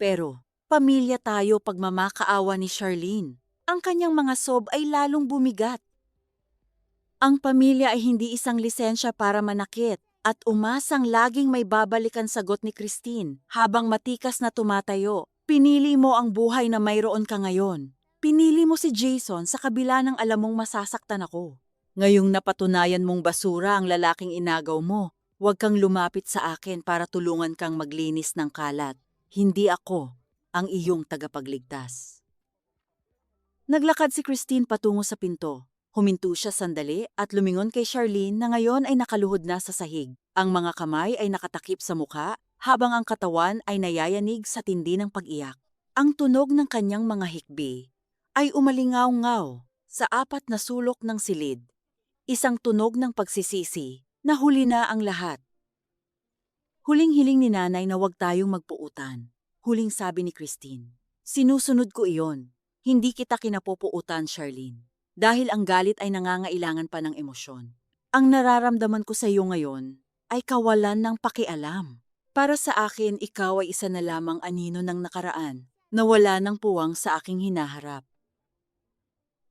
Pero pamilya tayo." Pagmamakaawa ni Charlene. Ang kanyang mga sob ay lalong bumigat. Ang pamilya ay hindi isang lisensya para manakit at umasang laging may babalikan, sagot ni Christine habang matikas na tumatayo. "Pinili mo ang buhay na mayroon ka ngayon. Pinili mo si Jason sa kabila ng alam mong masasaktan ako. Ngayong napatunayan mong basura ang lalaking inagaw mo, huwag kang lumapit sa akin para tulungan kang maglinis ng kalat. Hindi ako ang iyong tagapagligtas." Naglakad si Christine patungo sa pinto. Huminto siya sandali at lumingon kay Charlene na ngayon ay nakaluhod na sa sahig. Ang mga kamay ay nakatakip sa mukha habang ang katawan ay nayayanig sa tindi ng pag-iyak. Ang tunog ng kanyang mga hikbi ay umalingaw-ngaw sa apat na sulok ng silid. Isang tunog ng pagsisisi na huli na ang lahat. "Huling-hiling ni nanay na huwag tayong magpuutan," huling sabi ni Christine. Sinusunod ko iyon. Hindi kita kinapupuutan, Charlene. Dahil ang galit ay nangangailangan pa ng emosyon. Ang nararamdaman ko sa iyo ngayon ay kawalan ng pakialam. Para sa akin, ikaw ay isa na lamang anino ng nakaraan na wala ng puwang sa aking hinaharap.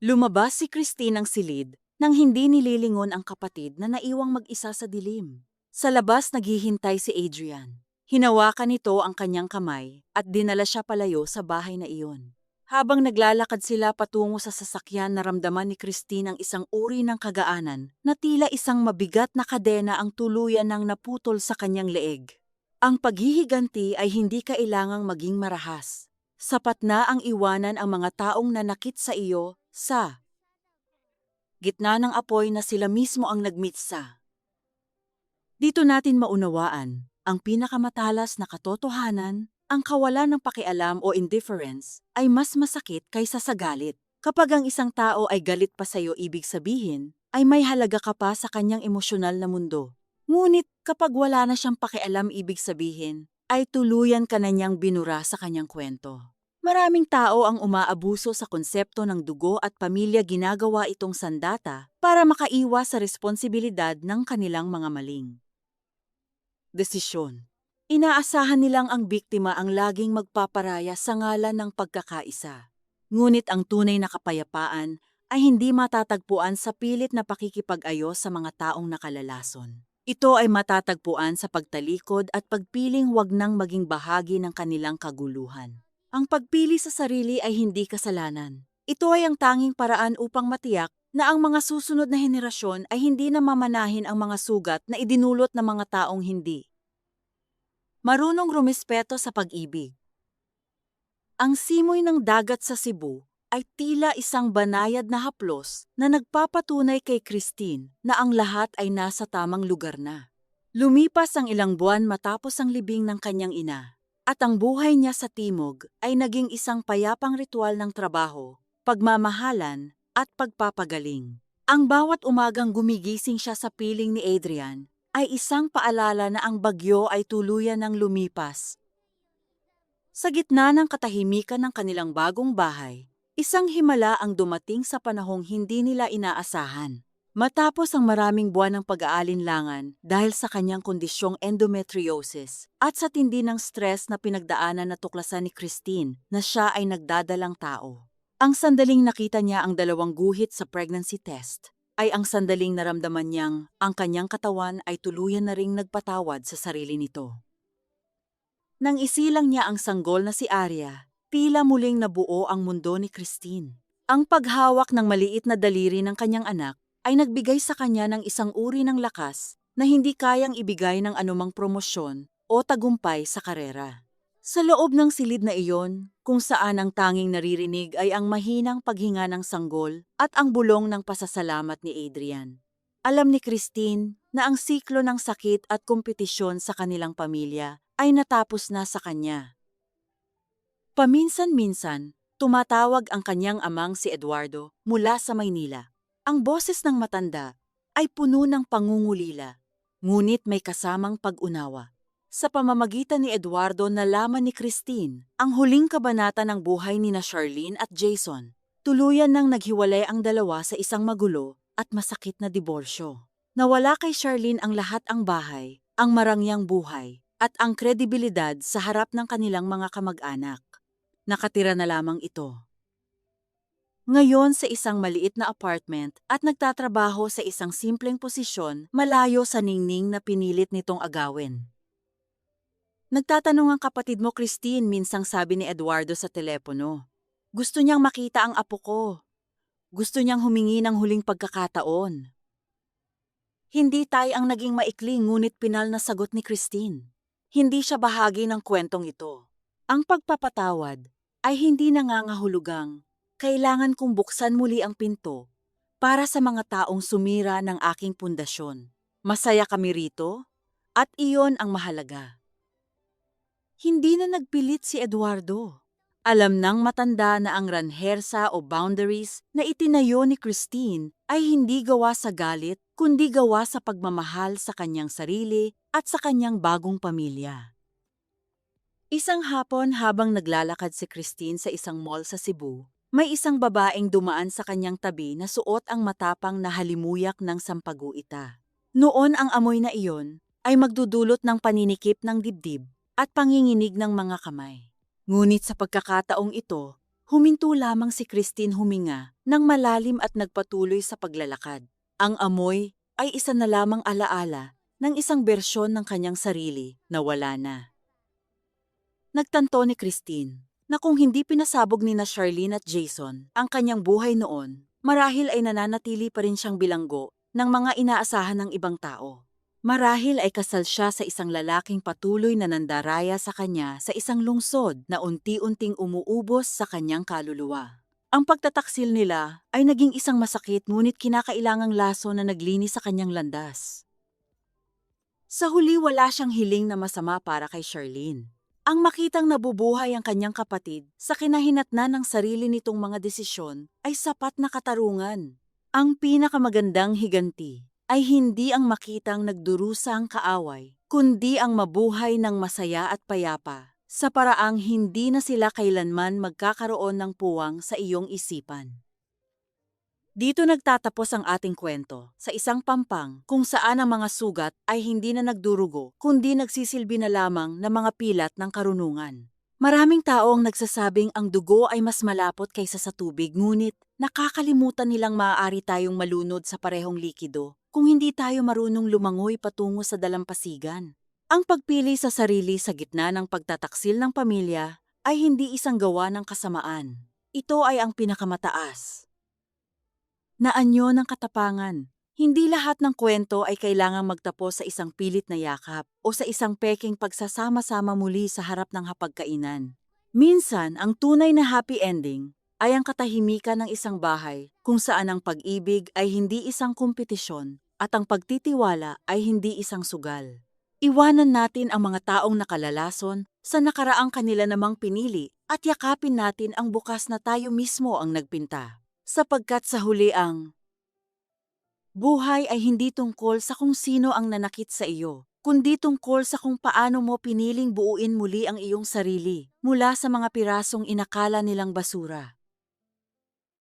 Lumabas si Christine ng silid nang hindi nililingon ang kapatid na naiwang mag-isa sa dilim. Sa labas naghihintay si Adrian. Hinawakan nito ang kanyang kamay at dinala siya palayo sa bahay na iyon. Habang naglalakad sila patungo sa sasakyan, naramdaman ni Christine ang isang uri ng kagaanan na tila isang mabigat na kadena ang tuluyan ng naputol sa kanyang leeg. Ang paghihiganti ay hindi kailangang maging marahas. Sapat na ang iwanan ang mga taong nanakit sa iyo sa gitna ng apoy na sila mismo ang nagmitsa. Dito natin maunawaan ang pinakamatalas na katotohanan, ang kawalan ng pakialam o indifference ay mas masakit kaysa sa galit. Kapag ang isang tao ay galit pa sa iyo, ibig sabihin ay may halaga ka pa sa kanyang emosyonal na mundo. Ngunit kapag wala na siyang pakialam, ibig sabihin ay tuluyan ka na niyang binura sa kanyang kwento. Maraming tao ang umaabuso sa konsepto ng dugo at pamilya, ginagawa itong sandata para makaiwas sa responsibilidad ng kanilang mga maling desisyon. Inaasahan nilang ang biktima ang laging magpaparaya sa ngalan ng pagkakaisa. Ngunit ang tunay na kapayapaan ay hindi matatagpuan sa pilit na pakikipag-ayos sa mga taong nakalalason. Ito ay matatagpuan sa pagtalikod at pagpiling wag nang maging bahagi ng kanilang kaguluhan. Ang pagpili sa sarili ay hindi kasalanan. Ito ay ang tanging paraan upang matiyak na ang mga susunod na henerasyon ay hindi na mamanahin ang mga sugat na idinulot ng mga taong hindi marunong rumespeto sa pag-ibig. Ang simoy ng dagat sa Cebu ay tila isang banayad na haplos na nagpapatunay kay Christine na ang lahat ay nasa tamang lugar na. Lumipas ang ilang buwan matapos ang libing ng kanyang ina, at ang buhay niya sa timog ay naging isang payapang ritual ng trabaho, pagmamahalan, at pagpapagaling. Ang bawat umagang gumigising siya sa piling ni Adrian ay isang paalala na ang bagyo ay tuluyan ng lumipas. Sa gitna ng katahimikan ng kanilang bagong bahay, isang himala ang dumating sa panahong hindi nila inaasahan. Matapos ang maraming buwan ng pag-aalinlangan dahil sa kanyang kondisyong endometriosis at sa tindi ng stress na pinagdaanan na tuklasan ni Christine na siya ay nagdadalang tao. Ang sandaling nakita niya ang 2 guhit sa pregnancy test ay ang sandaling naramdaman niyang ang kanyang katawan ay tuluyan na ring nagpatawad sa sarili nito. Nang isilang niya ang sanggol na si Arya, tila muling nabuo ang mundo ni Christine. Ang paghawak ng maliit na daliri ng kanyang anak ay nagbigay sa kanya ng isang uri ng lakas na hindi kayang ibigay ng anumang promosyon o tagumpay sa karera. Sa loob ng silid na iyon, kung saan ang tanging naririnig ay ang mahinang paghinga ng sanggol at ang bulong ng pasasalamat ni Adrian. Alam ni Christine na ang siklo ng sakit at kompetisyon sa kanilang pamilya ay natapos na sa kanya. Paminsan-minsan, tumatawag ang kanyang amang si Eduardo mula sa Maynila. Ang boses ng matanda ay puno ng pangungulila, ngunit may kasamang pag-unawa. Sa pamamagitan ni Eduardo, nalaman ni Christine ang huling kabanata ng buhay ni Charlene at Jason. Tuluyan nang naghiwalay ang dalawa sa isang magulo at masakit na diborsyo. Nawala kay Charlene ang lahat, ang bahay, ang marangyang buhay, at ang kredibilidad sa harap ng kanilang mga kamag-anak. Nakatira na lamang ito ngayon sa isang maliit na apartment at nagtatrabaho sa isang simpleng posisyon malayo sa ningning na pinilit nitong agawin. Nagtatanong ang kapatid mo, Christine, minsang sabi ni Eduardo sa telepono. Gusto niyang makita ang apo ko. Gusto niyang humingi ng huling pagkakataon. Hindi tay ang naging maikli, ngunit pinal na sagot ni Christine. Hindi siya bahagi ng kwentong ito. Ang pagpapatawad ay hindi nangangahulugang kailangan kong buksan muli ang pinto para sa mga taong sumira ng aking pundasyon. Masaya kami rito at iyon ang mahalaga. Hindi na nagpilit si Eduardo. Alam ng matanda na ang ranhersa o boundaries na itinayo ni Christine ay hindi gawa sa galit, kundi gawa sa pagmamahal sa kanyang sarili at sa kanyang bagong pamilya. Isang hapon habang naglalakad si Christine sa isang mall sa Cebu, may isang babaeng dumaan sa kanyang tabi na suot ang matapang na halimuyak ng sampaguita. Noon ang amoy na iyon ay magdudulot ng paninikip ng dibdib at panginginig ng mga kamay. Ngunit sa pagkakataong ito, huminto lamang si Christine huminga ng malalim at nagpatuloy sa paglalakad. Ang amoy ay isa na lamang alaala ng isang bersyon ng kanyang sarili na wala na. Nagtanto ni Christine na kung hindi pinasabog ni na Charlene at Jason ang kanyang buhay noon, marahil ay nananatili pa rin siyang bilanggo ng mga inaasahan ng ibang tao. Marahil ay kasal siya sa isang lalaking patuloy na nandaraya sa kanya sa isang lungsod na unti-unting umuubos sa kanyang kaluluwa. Ang pagtataksil nila ay naging isang masakit ngunit kinakailangang laso na naglinis sa kanyang landas. Sa huli wala siyang hiling na masama para kay Charlene. Ang makitang nabubuhay ang kanyang kapatid sa kinahinatnan ng sarili nitong mga desisyon ay sapat na katarungan. Ang pinakamagandang higanti ay hindi ang makitang nagdurusa ang kaaway, kundi ang mabuhay ng masaya at payapa, sa paraang hindi na sila kailanman magkakaroon ng puwang sa iyong isipan. Dito nagtatapos ang ating kwento sa isang pampang kung saan ang mga sugat ay hindi na nagdurugo kundi nagsisilbi na lamang na mga pilat ng karunungan. Maraming tao ang nagsasabing ang dugo ay mas malapot kaysa sa tubig ngunit nakakalimutan nilang maaari tayong malunod sa parehong likido kung hindi tayo marunong lumangoy patungo sa dalampasigan. Ang pagpili sa sarili sa gitna ng pagtataksil ng pamilya ay hindi isang gawa ng kasamaan. Ito ay ang pinakamataas na anyo ng katapangan. Hindi lahat ng kwento ay kailangang magtapos sa isang pilit na yakap o sa isang peking pagsasama-sama muli sa harap ng hapagkainan. Minsan, ang tunay na happy ending ay ang katahimikan ng isang bahay kung saan ang pag-ibig ay hindi isang kompetisyon at ang pagtitiwala ay hindi isang sugal. Iwanan natin ang mga taong nakalalason sa nakaraang kanila namang pinili at yakapin natin ang bukas na tayo mismo ang nagpinta. Sapagkat sa huli ang buhay ay hindi tungkol sa kung sino ang nanakit sa iyo, kundi tungkol sa kung paano mo piniling buuin muli ang iyong sarili mula sa mga pirasong inakala nilang basura.